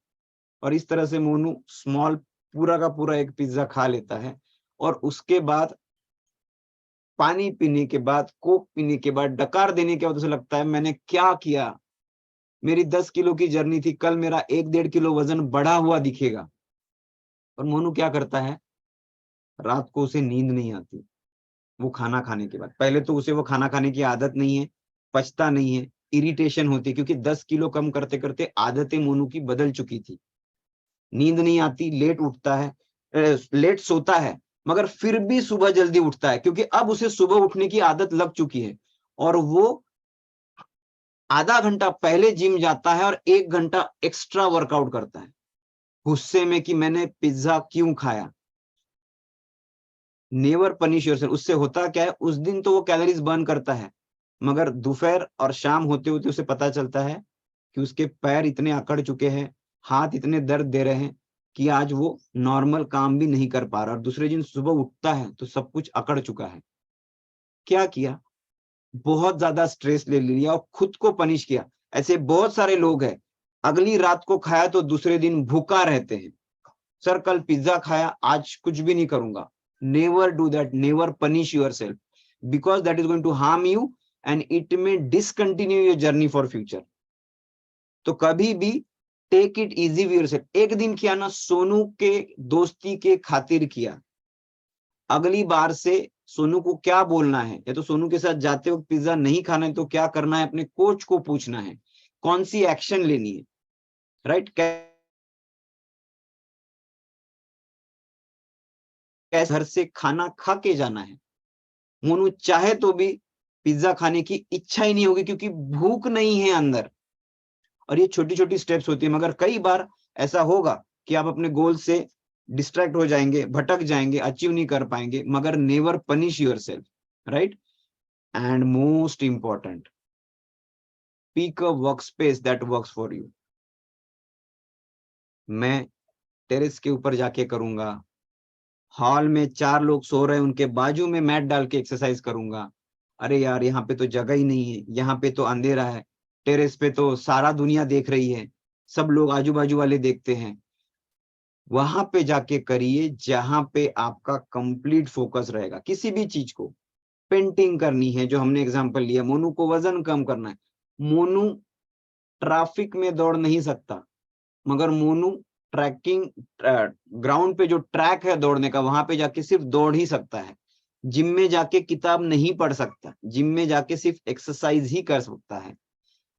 [SPEAKER 1] और इस तरह से मोनू स्मॉल पूरा का पूरा एक पिज्जा खा लेता है, और उसके बाद पानी पीने के बाद, कोक पीने के बाद, डकार देने के बाद उसे लगता है मैंने क्या किया, मेरी 10 किलो की जर्नी थी, कल मेरा 1-1.5 किलो वजन बढ़ा हुआ दिखेगा। और मोनू क्या करता है, रात को उसे नींद नहीं आती वो खाना खाने के बाद। पहले तो उसे वो खाना खाने की आदत नहीं है, पचता नहीं है, इरिटेशन होती है, क्योंकि 10 किलो कम करते करते आदतें मोनू की बदल चुकी थी। नींद नहीं आती, लेट उठता है, लेट सोता है, मगर फिर भी सुबह जल्दी उठता है, क्योंकि अब उसे सुबह उठने की आदत लग चुकी है। और वो आधा घंटा पहले जिम जाता है और 1 घंटा एक्स्ट्रा वर्कआउट करता है, गुस्से में कि मैंने पिज्जा क्यों खाया। Never punish yourself. उससे होता क्या है, उस दिन तो वो कैलोरीज बर्न करता है, मगर दोपहर और शाम होते होते उसे पता चलता है कि उसके पैर इतने अकड़ चुके हैं, हाथ इतने दर्द दे रहे हैं कि आज वो नॉर्मल काम भी नहीं कर पा रहा। और दूसरे दिन सुबह उठता है तो सब कुछ अकड़ चुका है। क्या किया, बहुत ज्यादा स्ट्रेस ले लिया और खुद को पनिश किया। ऐसे बहुत सारे लोग हैं, अगली रात को खाया तो दूसरे दिन भूखा रहते हैं। सर कल पिज्जा खाया, आज कुछ भी नहीं करूंगा। Never do that, never punish yourself, because that is going to harm you and it may discontinue your journey for future. तो कभी भी take it easy with yourself. एक दिन किया ना, सोनू के दोस्ती के खातिर किया, अगली बार से सोनू को क्या बोलना है, या तो सोनू के साथ जाते वक्त पिज्जा नहीं खाना है तो क्या करना है, अपने कोच को पूछना है, कौन सी एक्शन लेनी है, राइट। कैसे घर से खाना खा के जाना है। मोनू चाहे तो भी पिज्जा खाने की इच्छा ही नहीं होगी, क्योंकि भूख नहीं है अंदर। और ये छोटी छोटी स्टेप्स होती है, मगर कई बार ऐसा होगा कि आप अपने गोल से डिस्ट्रैक्ट हो जाएंगे, भटक जाएंगे, अचीव नहीं कर पाएंगे, मगर never punish yourself, right. And most important, pick a work space that works for you. मैं टेरेस के ऊपर जाके करूंगा, हॉल में 4 लोग सो रहे हैं उनके बाजू में मैट डाल के एक्सरसाइज करूंगा। अरे यार यहाँ पे तो जगह ही नहीं है, यहाँ पे तो अंधेरा है, टेरेस पे तो सारा दुनिया देख रही है, सब लोग आजू बाजू वाले देखते हैं। वहां पे जाके करिए जहां पे आपका कंप्लीट फोकस रहेगा किसी भी चीज को। पेंटिंग करनी है, जो हमने एग्जांपल लिया, मोनू को वजन कम करना है। मोनू ट्रैफिक में दौड़ नहीं सकता, मगर मोनू ट्रैकिंग ग्राउंड पे जो ट्रैक है दौड़ने का, वहां पे जाके सिर्फ दौड़ ही सकता है। जिम में जाके किताब नहीं पढ़ सकता, जिम में जाके सिर्फ एक्सरसाइज ही कर सकता है।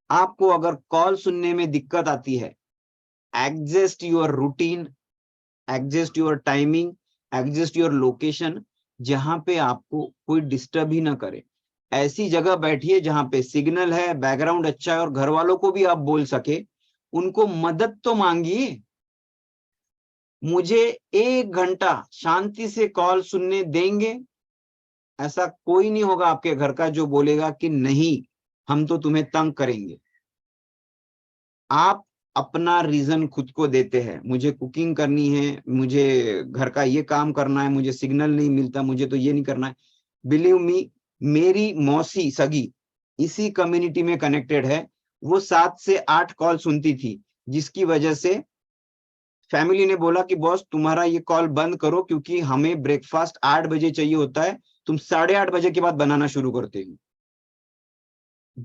[SPEAKER 1] आपको अगर कॉल सुनने में दिक्कत आती है, adjust your routine, adjust your timing, adjust your location, जहां पे आपको कोई डिस्टर्ब ही ना करे। ऐसी जगह बैठिए जहां पे सिग्नल है, बैकग्राउंड अच्छा है, और घर वालों को भी आप बोल सके। उनको मदद तो मांगिए। मुझे 1 घंटा शांति से कॉल सुनने देंगे, ऐसा कोई नहीं होगा आपके घर का जो बोलेगा कि नहीं हम तो तुम्हें तंग करेंगे। आप अपना रीजन खुद को देते हैं, मुझे कुकिंग करनी है, मुझे घर का ये काम करना है, मुझे सिग्नल नहीं मिलता, मुझे तो ये नहीं करना है। बिलीव मी, मेरी मौसी सगी इसी कम्युनिटी में कनेक्टेड है। वो 7 से 8 कॉल सुनती थी, जिसकी वजह से फैमिली ने बोला कि बॉस तुम्हारा ये कॉल बंद करो, क्योंकि हमें ब्रेकफास्ट 8 बजे चाहिए होता है, तुम 8:30 बजे के बाद बनाना शुरू करते हो।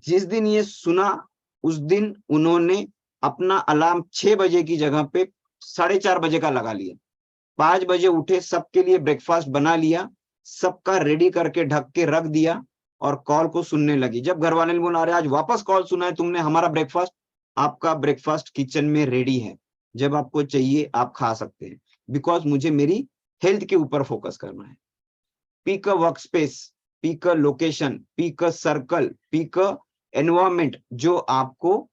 [SPEAKER 1] जिस दिन ये सुना, उस दिन उन्होंने अपना अलार्म 6 बजे की जगह पे 4:30 बजे का लगा लिया। 5 बजे उठे, सबके लिए ब्रेकफास्ट बना लिया, सबका रेडी करके ढक के रख दिया, और कॉल को सुनने लगी। जब घर वाले ने बोला अरे आज वापस कॉल सुना है तुमने हमारा ब्रेकफास्ट, आपका ब्रेकफास्ट किचन में रेडी है, जब आपको चाहिए आप खा सकते हैं, बिकॉज मुझे मेरी हेल्थ के ऊपर फोकस करना है। Pick a work space, pick a location, pick a circle, pick a environment जो आपको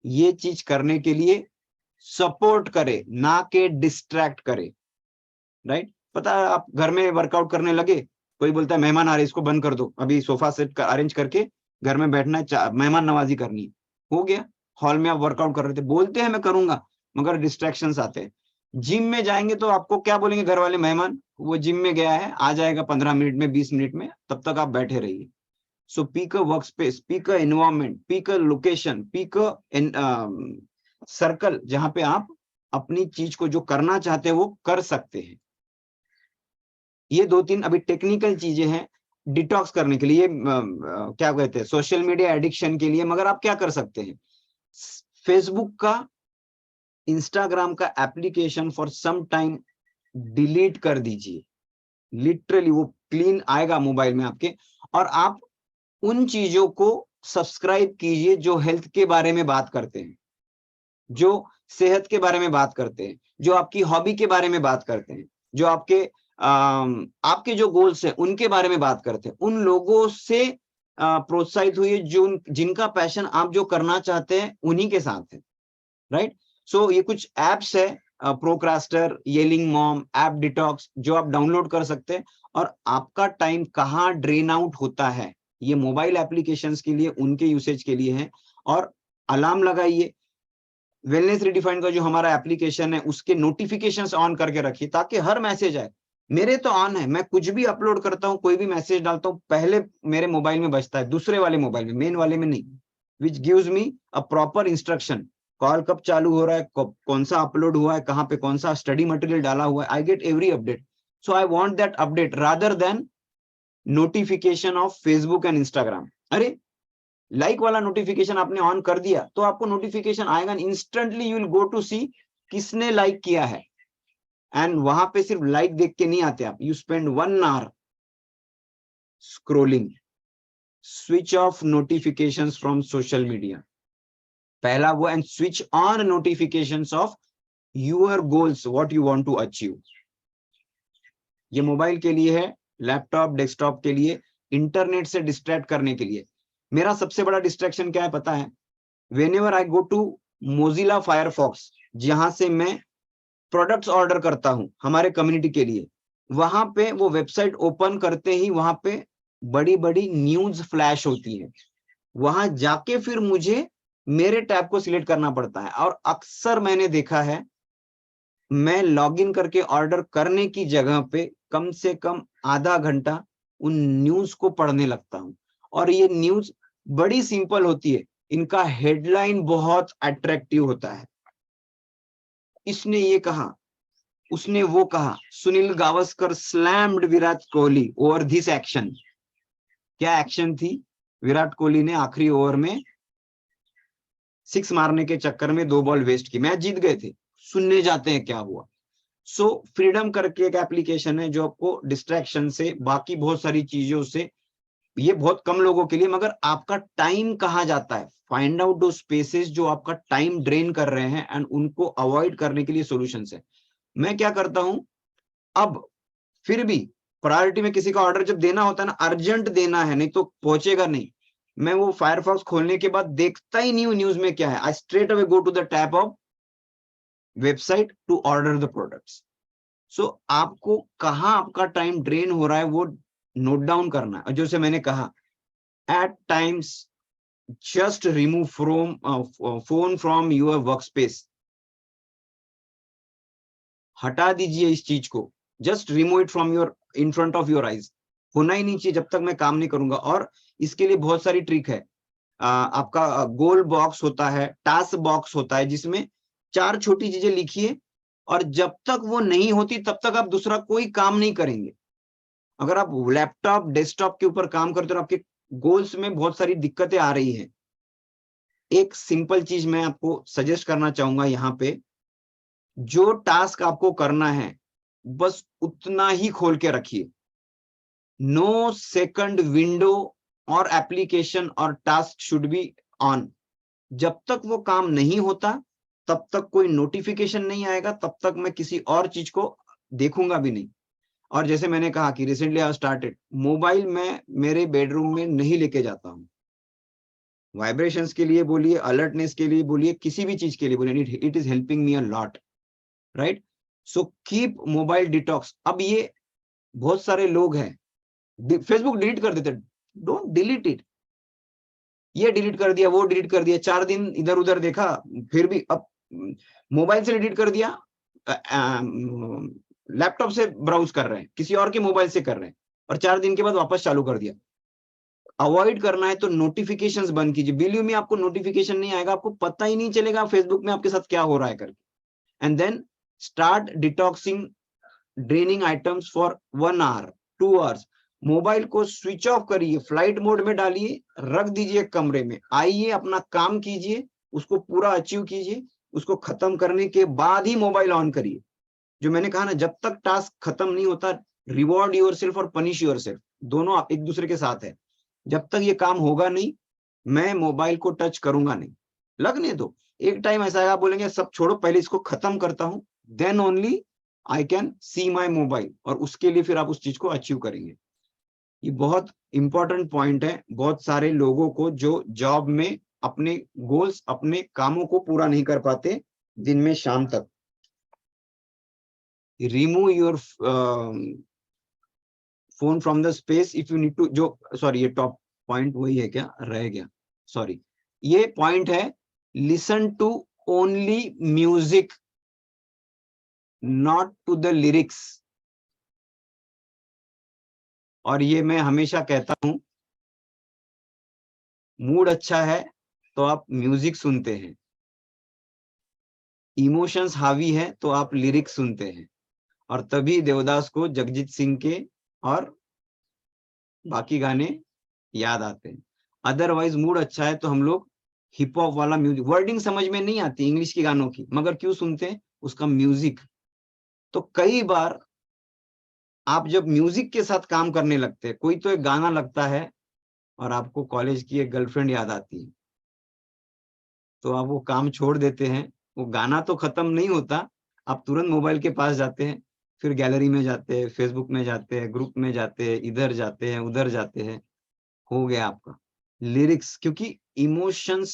[SPEAKER 1] ये चीज करने के लिए सपोर्ट करे, ना के डिस्ट्रैक्ट करे, राइट। पता है आप घर में वर्कआउट करने लगे, कोई बोलता है मेहमान आ रहे इसको बंद कर दो, अभी सोफा सेट अरेंज करके घर में बैठना है, मेहमान नवाजी करनी है, हो गया। हॉल में आप वर्कआउट कर रहे थे, बोलते हैं मैं करूंगा, मगर डिस्ट्रैक्शंस आते हैं। जिम में जाएंगे तो आपको क्या बोलेंगे घर वाले, मेहमान वो जिम में गया है, आ जाएगा 15 मिनट में, 20 मिनट में, तब तक आप बैठे रहिए। So pick a work space, pick a environment, pick a location, pick a circle, जहां पे आप अपनी चीज को जो करना चाहते हैं वो कर सकते हैं। ये 2-3 अभी टेक्निकल चीजें हैं डिटॉक्स करने के लिए, क्या कहते हैं, सोशल मीडिया एडिक्शन के लिए। मगर आप क्या कर सकते हैं, फेसबुक का, इंस्टाग्राम का application for some time delete कर दीजिए। लिटरली वो क्लीन आएगा मोबाइल में आपके, और आप उन चीजों को सब्सक्राइब कीजिए जो हेल्थ के बारे में बात करते हैं, जो सेहत के बारे में बात करते हैं, जो आपकी हॉबी के बारे में बात करते हैं, जो आपके जो गोल्स हैं उनके बारे में बात करते हैं। उन लोगों से प्रोत्साहित हुई जो जिनका पैशन आप जो करना चाहते हैं उन्हीं के साथ है, राइट। सो ये कुछ एप्स है, प्रोक्रास्टर, येलिंग मॉम, ऐप डिटॉक्स, जो आप डाउनलोड कर सकते हैं। और आपका टाइम कहाँ ड्रेन आउट होता है, ये मोबाइल एप्लीकेशंस के लिए, उनके यूसेज के लिए है। और अलार्म लगाइए, वेलनेस रिडिफाइंड का जो हमारा एप्लीकेशन है उसके नोटिफिकेशंस ऑन करके रखिए, ताकि हर मैसेज आए। मेरे तो ऑन है, मैं कुछ भी अपलोड करता हूँ, कोई भी मैसेज डालता हूँ, पहले मेरे मोबाइल में बजता है, दूसरे वाले मोबाइल में, मेन वाले में नहीं, which gives me a proper instruction. Call कब चालू हो रहा है, कौन सा अपलोड हुआ है, कहाँ पे कौन सा स्टडी मटेरियल डाला हुआ है, I get every update. So I want that update rather than notification of Facebook and Instagram. अरे लाइक वाला नोटिफिकेशन आपने ऑन कर दिया तो आपको नोटिफिकेशन आएगा, instantly you will go to see किसने लाइक किया है। एंड वहां पे सिर्फ लाइक देख के नहीं आते आप, you spend 1 hour scrolling. Switch off notifications from social media, पहला वो, and switch on notifications of your goals, what you want to achieve. ये मोबाइल के लिए है, लैपटॉप डेस्कटॉप के लिए, इंटरनेट से डिस्ट्रैक्ट करने के लिए। मेरा सबसे बड़ा डिस्ट्रैक्शन क्या है पता है? Whenever I go to Mozilla Firefox, जहां से मैं प्रोडक्ट्स ऑर्डर करता हूं हमारे कम्युनिटी के लिए, वहां पे वो वेबसाइट ओपन करते ही वहां पे बड़ी बड़ी न्यूज फ्लैश होती है। वहां जाके फिर मुझे मेरे टैब को सिलेक्ट करना पड़ता है, और अक्सर मैंने देखा है मैं लॉगिन करके ऑर्डर करने की जगह पे कम से कम आधा घंटा उन न्यूज को पढ़ने लगता हूं। और ये न्यूज बड़ी सिंपल होती है, इनका हेडलाइन बहुत अट्रैक्टिव होता है। इसने ये कहा, उसने वो कहा, Sunil Gavaskar slammed Virat Kohli over this action. क्या एक्शन थी? विराट कोहली ने आखिरी ओवर में 6 मारने के चक्कर में 2 बॉल वेस्ट की, मैच जीत गए थे। सुनने जाते हैं क्या हुआ। सो फ्रीडम करके एक एप्लीकेशन है जो आपको डिस्ट्रैक्शन से, बाकी बहुत सारी चीजों से, ये बहुत कम लोगों के लिए, मगर आपका टाइम कहाँ जाता है, फाइंड आउट दो स्पेसेस जो आपका टाइम ड्रेन कर रहे हैं, एंड उनको अवॉइड करने के लिए सॉल्यूशंस है। मैं क्या करता हूं, अब फिर भी प्रायोरिटी में किसी का ऑर्डर जब देना होता है ना, अर्जेंट देना है, नहीं तो पहुंचेगा नहीं, मैं वो फायरफॉक्स खोलने के बाद देखता ही नहीं हूं न्यूज में क्या है। I straight away go to the tab of website to order the products. So आपको कहाँ आपका टाइम ड्रेन हो रहा है वो नोट डाउन करना है। और जैसे मैंने कहा, at times just remove from phone from your work space. हटा दीजिए इस चीज को, just remove it from your, in front of your eyes. होना ही नहीं चाहिए जब तक मैं काम नहीं करूंगा। और इसके लिए बहुत सारी ट्रिक है। आपका गोल बॉक्स होता है, टास्क बॉक्स होता है, जिसमें 4 छोटी चीजें लिखिए, और जब तक वो नहीं होती तब तक आप दूसरा कोई काम नहीं करेंगे। अगर आप लैपटॉप डेस्कटॉप के ऊपर काम करते हो, आपके गोल्स में बहुत सारी दिक्कतें आ रही है, एक सिंपल चीज मैं आपको सजेस्ट करना चाहूंगा यहाँ पे, जो टास्क आपको करना है बस उतना ही खोल के रखिए। नो सेकंड विंडो और एप्लीकेशन और टास्क शुड बी ऑन। जब तक वो काम नहीं होता तब तक कोई नोटिफिकेशन नहीं आएगा, तब तक मैं किसी और चीज को देखूंगा भी नहीं। और जैसे मैंने कहा कि रिसेंटली आई स्टार्टेड, मोबाइल में मेरे बेडरूम में नहीं लेके जाता हूँ। वाइब्रेशंस के लिए बोलिए, अलर्टनेस के लिए बोलिए, किसी भी चीज के लिए बोलिए, it is helping me a lot, right. So keep mobile detox. अब ये बहुत सारे लोग हैं, फेसबुक डिलीट कर देते, डोंट डिलीट इट। ये डिलीट कर दिया, वो डिलीट कर दिया, 4 दिन इधर उधर देखा, फिर भी अब मोबाइल से डिलीट कर दिया, लैपटॉप से ब्राउज कर रहे हैं, किसी और के मोबाइल से कर रहे हैं, और 4 दिन के बाद वापस चालू कर दिया। अवॉइड करना है तो नोटिफिकेशंस बंद कीजिए। बिलीव मी, आपको नोटिफिकेशन नहीं आएगा, आपको पता ही नहीं चलेगा फेसबुक में आपके साथ क्या हो रहा है करके। And then start detoxing draining items for 1 hour 2 hours. Mobile को स्विच ऑफ करिए, फ्लाइट मोड में डालिए, रख दीजिए कमरे में, आइए अपना काम कीजिए, उसको पूरा अचीव कीजिए, उसको खत्म करने के बाद ही मोबाइल ऑन करिए। जो मैंने कहा ना, जब तक टास्क खत्म नहीं होता, रिवॉर्ड योरसेल्फ और पनिश योरसेल्फ, दोनों एक दूसरे के साथ है। जब तक ये काम होगा नहीं, मैं मोबाइल को टच करूंगा नहीं। लगने दो, एक टाइम ऐसा आएगा, बोलेंगे सब छोड़ो, पहले इसको खत्म करता हूं, then only I can see my mobile, और उसके लिए फिर आप उस चीज को अचीव करेंगे। ये बहुत इंपॉर्टेंट पॉइंट है बहुत सारे लोगों को, जो जॉब में अपने गोल्स, अपने कामों को पूरा नहीं कर पाते दिन में शाम तक। Remove your phone from the space if you need to, जो सॉरी ये टॉप पॉइंट वही है क्या, रह गया, सॉरी, ये पॉइंट है, listen to only music not to the lyrics. और ये मैं हमेशा कहता हूं, मूड अच्छा है तो आप म्यूजिक सुनते हैं, इमोशंस हावी है तो आप लिरिक्स सुनते हैं, और तभी देवदास को जगजीत सिंह के और बाकी गाने याद आते हैं। अदरवाइज मूड अच्छा है तो हम लोग हिप हॉप वाला म्यूजिक, वर्डिंग समझ में नहीं आती इंग्लिश के गानों की, मगर क्यों सुनते हैं, उसका म्यूजिक। तो कई बार आप जब म्यूजिक के साथ काम करने लगते हैं, कोई तो एक गाना लगता है और आपको कॉलेज की एक गर्लफ्रेंड याद आती है, तो आप वो काम छोड़ देते हैं, वो गाना तो खत्म नहीं होता, आप तुरंत मोबाइल के पास जाते हैं, फिर गैलरी में जाते हैं, फेसबुक में जाते हैं, ग्रुप में जाते हैं, इधर जाते हैं, उधर जाते हैं, हो गया आपका लिरिक्स। क्योंकि इमोशंस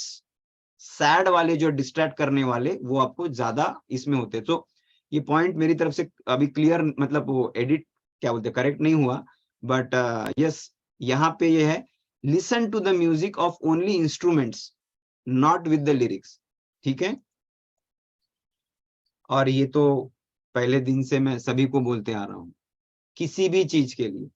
[SPEAKER 1] सैड वाले, जो डिस्ट्रैक्ट करने वाले, वो आपको ज्यादा इसमें होते हैं। तो ये पॉइंट मेरी तरफ से अभी क्लियर, मतलब वो एडिट क्या बोलते, करेक्ट नहीं हुआ, बट यस, यहाँ पे ये है, listen to the music of only instruments not with the lyrics. ठीक है, और ये तो पहले दिन से मैं सभी को बोलते आ रहा हूं, किसी भी चीज के लिए,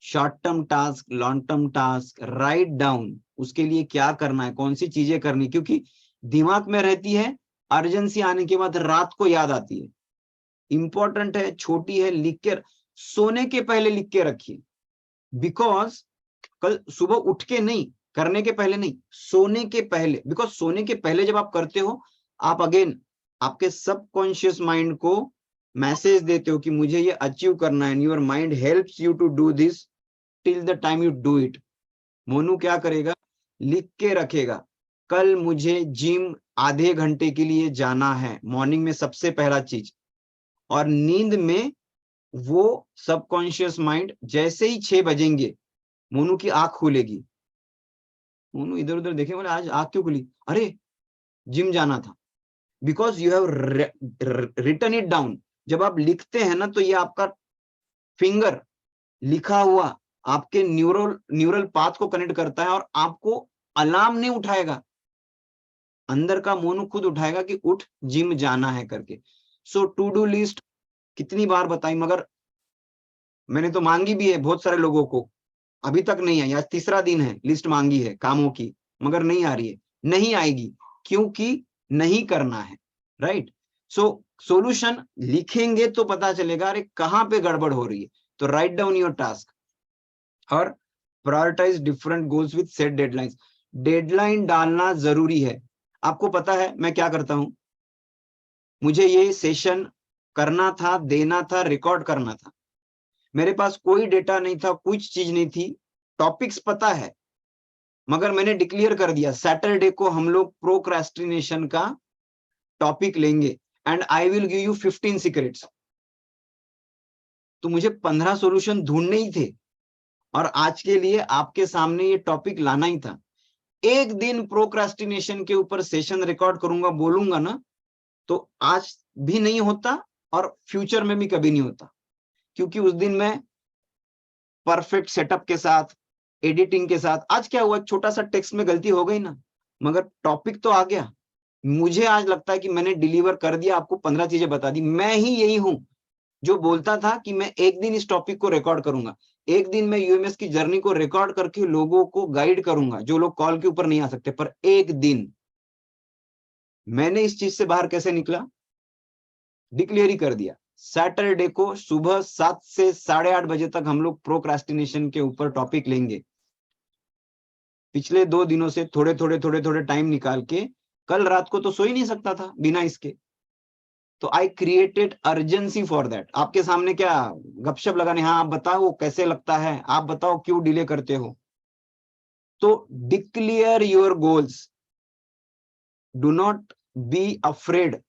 [SPEAKER 1] short term task, long term task, write down उसके लिए क्या करना है, कौन सी चीजें करनी, क्योंकि दिमाग में रहती है, अर्जेंसी आने के बाद रात को याद आती है। इंपॉर्टेंट है, छोटी है, लिख के, सोने के पहले लिख के रखिए, बिकॉज कल सुबह उठ के नहीं, करने के पहले नहीं, सोने के पहले, बिकॉज सोने के पहले जब आप करते हो, आप अगेन आपके सबकॉन्शियस माइंड को मैसेज देते हो कि मुझे ये अचीव करना है, and your mind helps you to do this till the time you do it. Monu क्या करेगा, लिख के रखेगा, कल मुझे जिम आधे घंटे के लिए जाना है, मॉर्निंग में सबसे पहला चीज, और नींद में वो सबकॉन्शियस माइंड जैसे ही 6 बजेंगे मोनू की आंख खुलेगी, मोनू इधर उधर देखे, बोले आज आंख क्यों खुली, अरे जिम जाना था, because you have written it down. जब आप लिखते हैं ना, तो ये आपका फिंगर लिखा हुआ आपके न्यूरल पाथ को कनेक्ट करता है, और आपको अलार्म नहीं उठाएगा, अंदर का मोनू खुद उठाएगा कि उठ जिम जाना है करके। सो टू डू लिस्ट कितनी बार बताई, मगर मैंने तो मांगी भी है बहुत सारे लोगों को, अभी तक नहीं आई, आज तीसरा दिन है लिस्ट मांगी है कामों की, मगर नहीं आ रही है, नहीं आएगी, क्योंकि नहीं करना है, राइट। सो सॉल्यूशन लिखेंगे तो पता चलेगा अरे कहां पे गड़बड़ हो रही है। तो राइट डाउन योर टास्क और prioritise different goals with set deadlines. Deadline डालना जरूरी है। आपको पता है मैं क्या करता हूं, मुझे ये सेशन करना था, देना था, रिकॉर्ड करना था, मेरे पास कोई डेटा नहीं था, कुछ चीज नहीं थी, टॉपिक्स पता है, मगर मैंने डिक्लेयर कर दिया सैटरडे को हम लोग प्रोक्रेस्टिनेशन का टॉपिक लेंगे, and I will give you 15 secrets. तो मुझे 15 सॉल्यूशन ढूंढने ही थे, और आज के लिए आपके सामने ये टॉपिक लाना ही था। एक दिन प्रोक्रेस्टिनेशन के ऊपर सेशन रिकॉर्ड करूंगा, बोलूंगा ना, तो आज भी नहीं होता और फ्यूचर में भी कभी नहीं होता, क्योंकि उस दिन मैं परफेक्ट सेटअप के साथ, एडिटिंग के साथ, आज क्या हुआ, छोटा सा टेक्स्ट में गलती हो गई ना, मगर टॉपिक तो आ गया। मुझे आज लगता है कि मैंने डिलीवर कर दिया, आपको 15 चीजें बता दी। मैं ही यही हूं जो बोलता था कि मैं एक दिन इस टॉपिक को रिकॉर्ड करूंगा, एक दिन मैं यूएमएस की जर्नी को रिकॉर्ड करके लोगों को गाइड करूंगा, जो लोग कॉल के ऊपर नहीं आ सकते। पर एक दिन मैंने इस चीज से बाहर कैसे निकला, डिक्लेयर ही कर दिया, सैटरडे को सुबह 7 से 8:30 बजे तक हम लोग प्रोक्रेस्टिनेशन के ऊपर टॉपिक लेंगे। पिछले 2 दिनों से थोड़े थोड़े टाइम निकाल के कल रात को तो सो ही नहीं सकता था बिना इसके। तो I created urgency for that. आपके सामने क्या गपशप लगाने, हाँ आप बताओ कैसे लगता है, आप बताओ क्यों डिले करते हो। तो declare your goals, do not be afraid.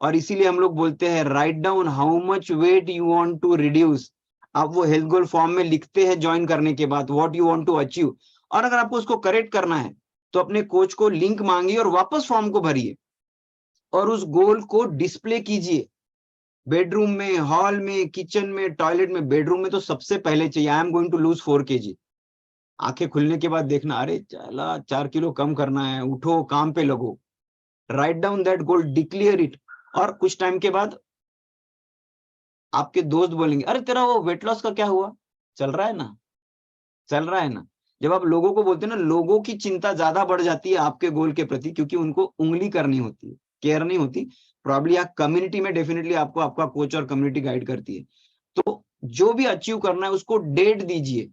[SPEAKER 1] और इसीलिए हम लोग बोलते हैं write down how much weight you want to reduce. आप वो हेल्थ गोल फॉर्म में लिखते हैं ज्वाइन करने के बाद, what you want to achieve. और अगर आपको उसको करेक्ट करना है तो अपने कोच को लिंक मांगिए और वापस फॉर्म को भरिए और उस गोल को डिस्प्ले कीजिए, बेडरूम में, हॉल में, किचन में, टॉयलेट में। बेडरूम में तो सबसे पहले चाहिए, I am going to lose 4 kg। आंखें खुलने के बाद देखना, अरे चला 4 किलो कम करना है, उठो काम पे लगो। Write down that goal, declare it. और कुछ टाइम के बाद आपके दोस्त बोलेंगे, अरे तेरा वो वेट लॉस का क्या हुआ, चल रहा है ना, चल रहा है ना। जब आप लोगों को बोलते हैं ना, लोगों की चिंता ज्यादा बढ़ जाती है आपके गोल के प्रति, क्योंकि उनको उंगली करनी होती है, केयर नहीं होती। प्रॉब्ली आप कम्युनिटी में डेफिनेटली आपको आपका कोच और कम्युनिटी गाइड करती है। तो जो भी अचीव करना है उसको डेट दीजिए,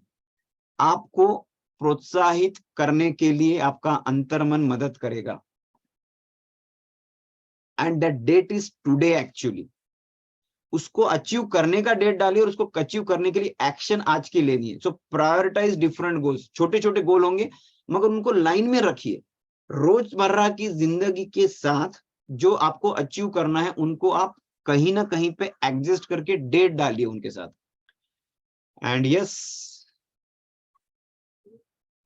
[SPEAKER 1] आपको प्रोत्साहित करने के लिए आपका अंतर्मन मदद करेगा। And that date is today actually. उसको अचीव करने का डेट डालिए और उसको अचीव करने के लिए एक्शन आज की लेनी है। सो प्रायोरिटाइज डिफरेंट गोल्स। छोटे छोटे गोल होंगे मगर उनको लाइन में रखिए। रोजमर्रा की जिंदगी के साथ जो आपको अचीव करना है उनको आप कहीं ना कहीं पे एडजस्ट करके डेट डालिए उनके साथ। And yes,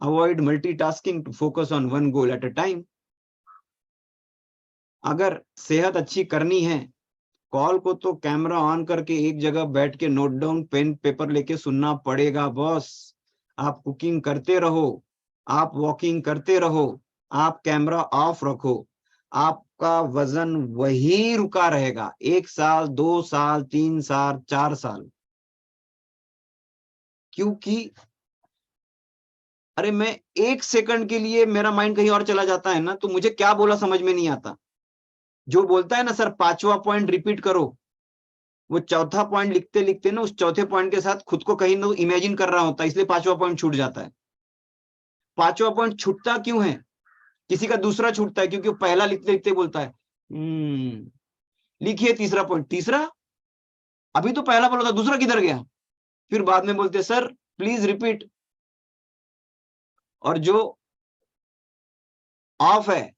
[SPEAKER 1] avoid multitasking to focus on one goal at a time. अगर सेहत अच्छी करनी है, कॉल को तो कैमरा ऑन करके एक जगह बैठ के नोट डाउन पेन पेपर लेके सुनना पड़ेगा बॉस। आप कुकिंग करते रहो, आप वॉकिंग करते रहो, आप कैमरा ऑफ रखो, आपका वजन वही रुका रहेगा 1 साल, 2 साल, 3 साल, 4 साल। क्योंकि अरे मैं 1 सेकंड के लिए मेरा माइंड कहीं और चला जाता है ना, तो मुझे क्या बोला समझ में नहीं आता। जो बोलता है ना सर 5वां पॉइंट रिपीट करो, वो चौथा पॉइंट लिखते लिखते ना उस चौथे पॉइंट के साथ खुद को कहीं ना इमेजिन कर रहा होता है, इसलिए 5वां पॉइंट छूट जाता है। 5वां पॉइंट छूटता क्यों है? किसी का दूसरा छूटता है क्योंकि वो पहला लिखते लिखते बोलता है लिखिए तीसरा पॉइंट। तीसरा अभी तो पहला बोला था, दूसरा किधर गया? फिर बाद में बोलते सर प्लीज रिपीट। और जो ऑफ है,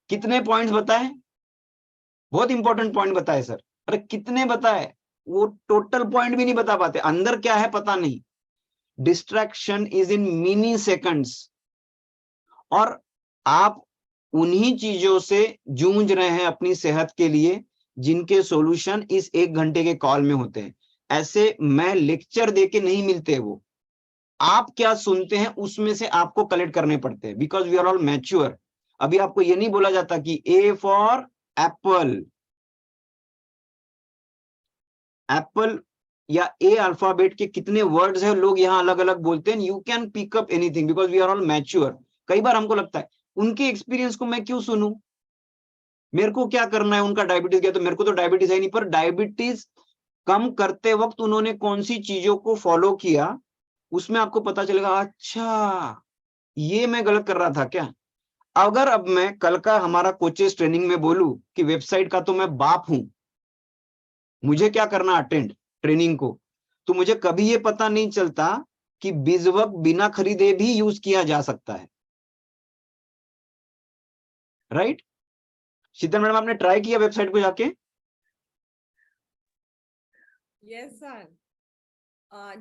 [SPEAKER 1] कितने पॉइंट्स बताए? बहुत इंपॉर्टेंट पॉइंट बताए सर। अरे कितने बताए? वो टोटल पॉइंट भी नहीं बता पाते, अंदर क्या है पता नहीं। Distraction is in mini seconds. और आप उन्हीं चीजों से जूझ रहे हैं अपनी सेहत के लिए जिनके सॉल्यूशन इस 1 घंटे के कॉल में होते हैं। ऐसे मैं लेक्चर देके नहीं मिलते, वो आप क्या सुनते हैं उसमें से आपको कलेक्ट करने पड़ते हैं, because we are all mature. अभी आपको ये नहीं बोला जाता कि ए फॉर एप्पल, एप्पल या ए अल्फाबेट के कितने वर्ड्स हैं लोग यहाँ अलग अलग बोलते हैं। You can pick up anything because we are all mature. कई बार हमको लगता है उनके एक्सपीरियंस को मैं क्यों सुनूं, मेरे को क्या करना है, उनका डायबिटीज गया तो मेरे को तो डायबिटीज है नहीं। पर डायबिटीज कम करते वक्त उन्होंने कौन सी चीजों को फॉलो किया, उसमें आपको पता चलेगा अच्छा ये मैं गलत कर रहा था क्या। अगर अब मैं कल का हमारा कोचेस ट्रेनिंग में बोलूं कि वेबसाइट का तो मैं बाप हूं, मुझे क्या करना अटेंड ट्रेनिंग को, तो मुझे कभी ये पता नहीं चलता कि बिजवक बिना खरीदे भी यूज किया जा सकता है। राइट शीतल मैडम, आपने ट्राई किया वेबसाइट पे जाके?
[SPEAKER 2] Yes sir.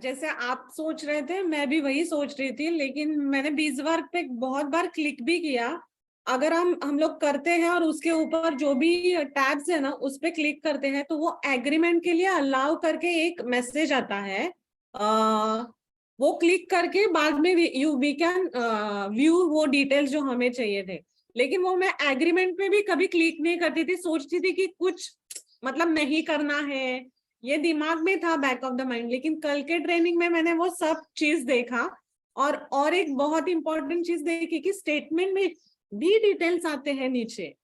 [SPEAKER 2] जैसे आप सोच रहे थे मैं भी वही सोच रही थी, लेकिन मैंने बीजवर्क पे बहुत बार क्लिक भी किया। अगर हम लोग करते हैं और उसके ऊपर जो भी टैब्स है ना उस पे क्लिक करते हैं तो वो एग्रीमेंट के लिए अलाउ करके एक मैसेज आता है। वो क्लिक करके बाद में वी कैन व्यू वो डिटेल्स जो हमें चाहिए थे। लेकिन वो मैं एग्रीमेंट पे भी कभी क्लिक नहीं करती थी, सोचती थी कि कुछ मतलब नहीं करना है, ये दिमाग में था बैक ऑफ द माइंड। लेकिन कल के ट्रेनिंग में मैंने वो सब चीज देखा। और एक बहुत इंपॉर्टेंट चीज देखी कि स्टेटमेंट में भी डिटेल्स आते हैं नीचे,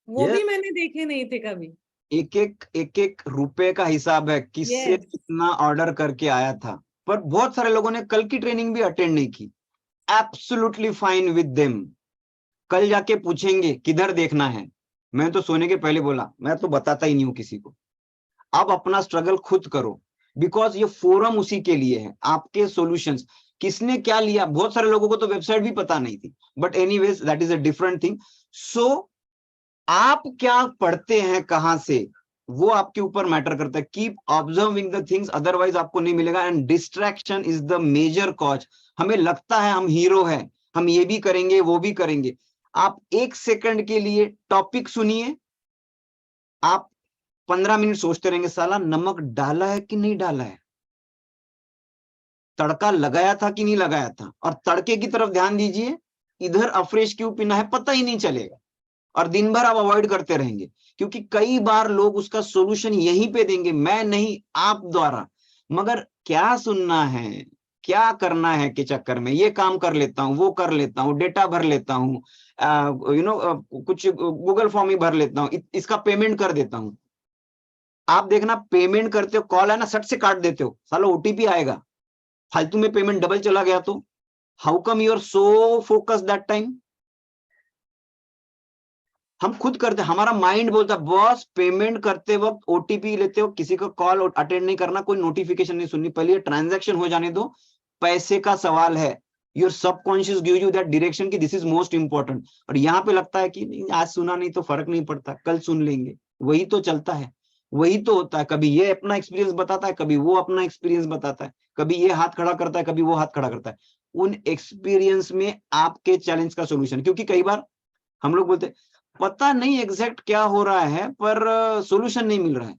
[SPEAKER 2] वो
[SPEAKER 1] ये
[SPEAKER 2] भी मैंने देखे नहीं थे कभी।
[SPEAKER 1] एक एक रुपए का हिसाब है, किससे
[SPEAKER 2] यस।
[SPEAKER 1] कितना ऑर्डर करके आया था। पर बहुत सारे लोगों ने कल की ट्रेनिंग भी अटेंड नहीं की। Absolutely fine with them. कल जाके पूछेंगे किधर देखना है, मैं तो सोने के पहले बोला मैं तो बताता ही नहीं हूं किसी को। अब अपना स्ट्रगल खुद करो, बिकॉज ये फोरम उसी के लिए है, आपके सॉल्यूशंस। किसने क्या लिया, बहुत सारे लोगों को तो वेबसाइट भी पता नहीं थी, but anyways that is a different thing. So आप क्या पढ़ते हैं कहां से, वो आपके ऊपर मैटर करता है। Keep observing the things, otherwise आपको नहीं मिलेगा। And distraction is the major cause. हमें लगता है हम हीरो हैं, हम ये भी करेंगे वो भी करेंगे। आप 1 सेकंड के लिए टॉपिक सुनिए, आप 15 मिनट सोचते रहेंगे साला नमक डाला है कि नहीं डाला है, तड़का लगाया था कि नहीं लगाया था, और तड़के की तरफ ध्यान दीजिए, इधर अफ्रेश क्यों पीना है पता ही नहीं चलेगा। और दिन भर आप अवॉइड करते रहेंगे, क्योंकि कई बार लोग उसका सॉल्यूशन यहीं पे देंगे, मैं नहीं आप द्वारा। मगर क्या सुनना है, क्या करना है के चक्कर में ये काम कर लेता हूँ, वो कर लेता हूँ, डेटा भर लेता हूँ, कुछ गूगल फॉर्म ही भर लेता हूँ, इसका पेमेंट कर देता हूँ। आप देखना पेमेंट करते हो, कॉल है ना सट से काट देते हो, साला ओटीपी आएगा, फालतू में पेमेंट डबल चला गया तो। How come you are so focus that time. हम खुद करते, हमारा माइंड बोलता बॉस पेमेंट करते वक्त ओटीपी लेते हो, किसी का कॉल अटेंड नहीं करना, कोई नोटिफिकेशन नहीं सुननी, पहले ट्रांजैक्शन हो जाने दो, पैसे का सवाल है। Your subconscious give you that direction कि दिस इज मोस्ट इंपॉर्टेंट। और यहाँ पे लगता है कि नहीं आज सुना नहीं तो फर्क नहीं पड़ता, कल सुन लेंगे, वही तो चलता है, वही तो होता है। कभी ये अपना एक्सपीरियंस बताता है, कभी वो अपना एक्सपीरियंस बताता है, कभी ये हाथ खड़ा करता है, कभी वो हाथ खड़ा करता है। उन एक्सपीरियंस में आपके चैलेंज का सोल्यूशन, क्योंकि कई बार हम लोग बोलते पता नहीं एग्जैक्ट क्या हो रहा है पर सॉल्यूशन नहीं मिल रहा है,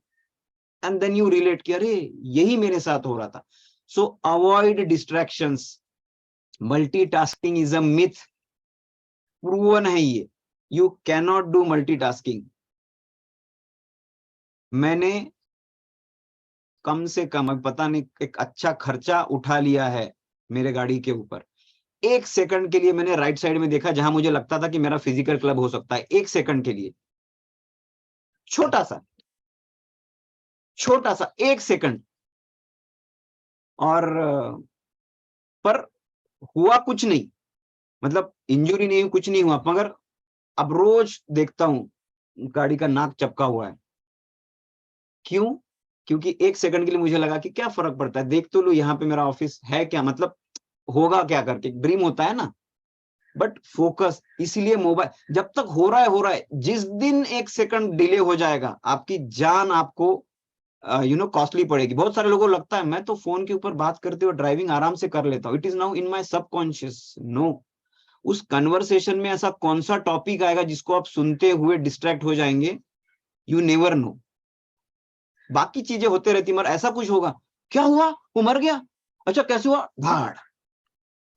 [SPEAKER 1] एंड देन यू रिलेट कि अरे यही मेरे साथ हो रहा था। सो avoid distractions. Multitasking is a myth, proven है ये, you can not do multitasking. मैंने कम से कम अब पता नहीं एक अच्छा खर्चा उठा लिया है मेरे गाड़ी के ऊपर। 1 सेकंड के लिए मैंने राइट साइड में देखा जहां मुझे लगता था कि मेरा फिजिकल क्लब हो सकता है, 1 सेकंड के लिए, छोटा सा, छोटा सा 1 सेकंड। और पर हुआ कुछ नहीं, मतलब इंजरी नहीं, कुछ नहीं हुआ, मगर अब रोज देखता हूं गाड़ी का नाक चपका हुआ है। क्यों? क्योंकि 1 सेकंड के लिए मुझे लगा कि क्या फर्क पड़ता है, देख तो लो यहाँ पे मेरा ऑफिस है क्या, मतलब होगा क्या करके, ड्रीम होता है ना। बट फोकस, इसीलिए मोबाइल जब तक हो रहा है हो रहा है, जिस दिन 1 सेकंड डिले हो जाएगा आपकी जान आपको कॉस्टली पड़ेगी। बहुत सारे लोगों को लगता है मैं तो फोन के ऊपर बात करते हुए ड्राइविंग आराम से कर लेता हूँ, it is now in my subconscious. No, उस कन्वर्सेशन में ऐसा कौन सा टॉपिक आएगा जिसको आप सुनते हुए डिस्ट्रैक्ट हो जाएंगे, यू नेवर नो। बाकी चीजें होते रहती मगर ऐसा कुछ होगा, क्या हुआ वो मर गया, अच्छा कैसे हुआ, भाड़,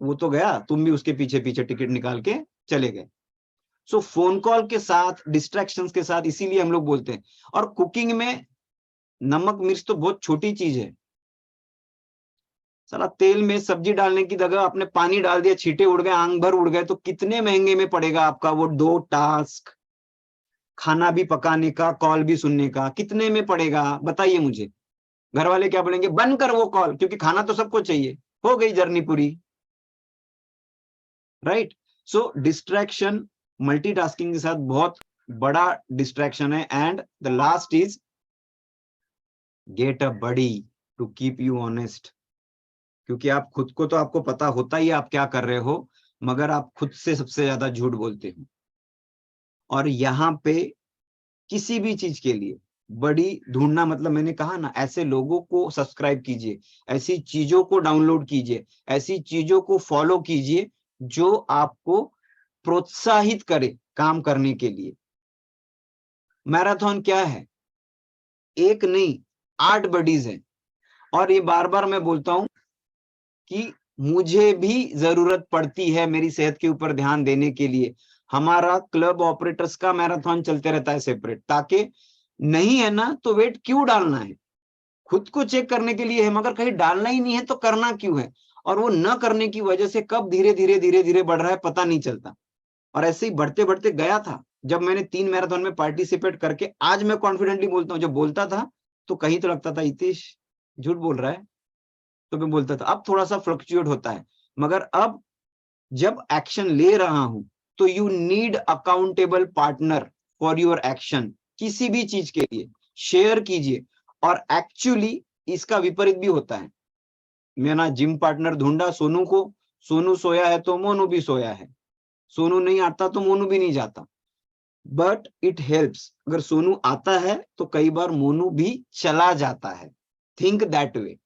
[SPEAKER 1] वो तो गया, तुम भी उसके पीछे पीछे टिकट निकाल के चले गए। सो फोन कॉल के साथ, डिस्ट्रैक्शंस के साथ, इसीलिए हम लोग बोलते हैं। और कुकिंग में नमक मिर्च तो बहुत छोटी चीज है, साला तेल में सब्जी डालने की जगह आपने पानी डाल दिया, छींटे उड़ गए, आंग भर उड़ गए, तो कितने महंगे में पड़ेगा आपका वो 2 टास्क, खाना भी पकाने का, कॉल भी सुनने का, कितने में पड़ेगा बताइए मुझे। घर वाले क्या बोलेंगे, बंद कर वो कॉल, क्योंकि खाना तो सबको चाहिए, हो गई जर्नी पूरी, राइट। सो डिस्ट्रैक्शन मल्टीटास्किंग के साथ बहुत बड़ा डिस्ट्रैक्शन है। And the last is get a buddy to keep you honest. क्योंकि आप खुद को तो आपको पता होता ही आप क्या कर रहे हो, मगर आप खुद से सबसे ज्यादा झूठ बोलते हो। और यहाँ पे किसी भी चीज के लिए बड़ी ढूंढना, मतलब मैंने कहा ना, ऐसे लोगों को सब्सक्राइब कीजिए, ऐसी चीजों को डाउनलोड कीजिए, ऐसी चीजों को फॉलो कीजिए जो आपको प्रोत्साहित करे काम करने के लिए। मैराथन क्या है, एक नहीं 8 बडीज है। और ये बार बार मैं बोलता हूं कि मुझे भी जरूरत पड़ती है मेरी सेहत के ऊपर ध्यान देने के लिए। हमारा क्लब ऑपरेटर्स का मैराथन चलते रहता है सेपरेट, ताकि नहीं है ना तो वेट क्यों डालना है, खुद को चेक करने के लिए है, मगर कहीं डालना ही नहीं है तो करना क्यों है। और वो न करने की वजह से कब धीरे धीरे धीरे धीरे बढ़ रहा है पता नहीं चलता। और ऐसे ही बढ़ते बढ़ते गया था, जब मैंने 3 मैराथन में पार्टिसिपेट करके आज मैं कॉन्फिडेंटली बोलता हूँ, जब बोलता था तो कहीं तो लगता था हितेश झूठ बोल रहा है, तो मैं बोलता था। अब थोड़ा सा फ्लक्चुएट होता है, मगर अब जब एक्शन ले रहा हूं तो you need accountable partner for your action. किसी भी चीज के लिए शेयर कीजिए। और एक्चुअली इसका विपरीत भी होता है। मैंने जिम पार्टनर ढूंढा सोनू को, सोनू सोया है तो मोनू भी सोया है, सोनू नहीं आता तो मोनू भी नहीं जाता। बट इट हेल्प्स, अगर सोनू आता है तो कई बार मोनू भी चला जाता है। Think that way.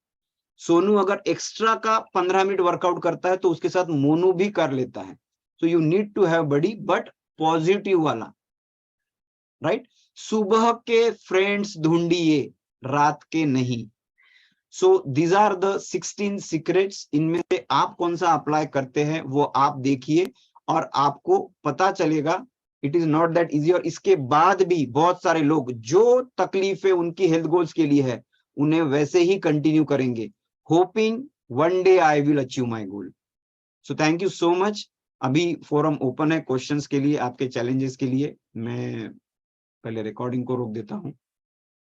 [SPEAKER 1] सोनू अगर एक्स्ट्रा का 15 मिनट वर्कआउट करता है तो उसके साथ मोनू भी कर लेता है। So you need to have buddy, but positive वाला, राइट। सुबह के फ्रेंड्स ढूंढिए, रात के नहीं। So these are the 16 secrets. इनमें से आप कौन सा अप्लाई करते हैं वो आप देखिए और आपको पता चलेगा। It is not that easy. और इसके बाद भी बहुत सारे लोग जो तकलीफें उनकी हेल्थ गोल्स के लिए है उन्हें वैसे ही कंटिन्यू करेंगे, hopping one day I will achieve my goal. So thank you so much. अभी फोरम ओपन है क्वेश्चंस के लिए, आपके चैलेंजेस के लिए। मैं पहले रिकॉर्डिंग को रोक देता हूं।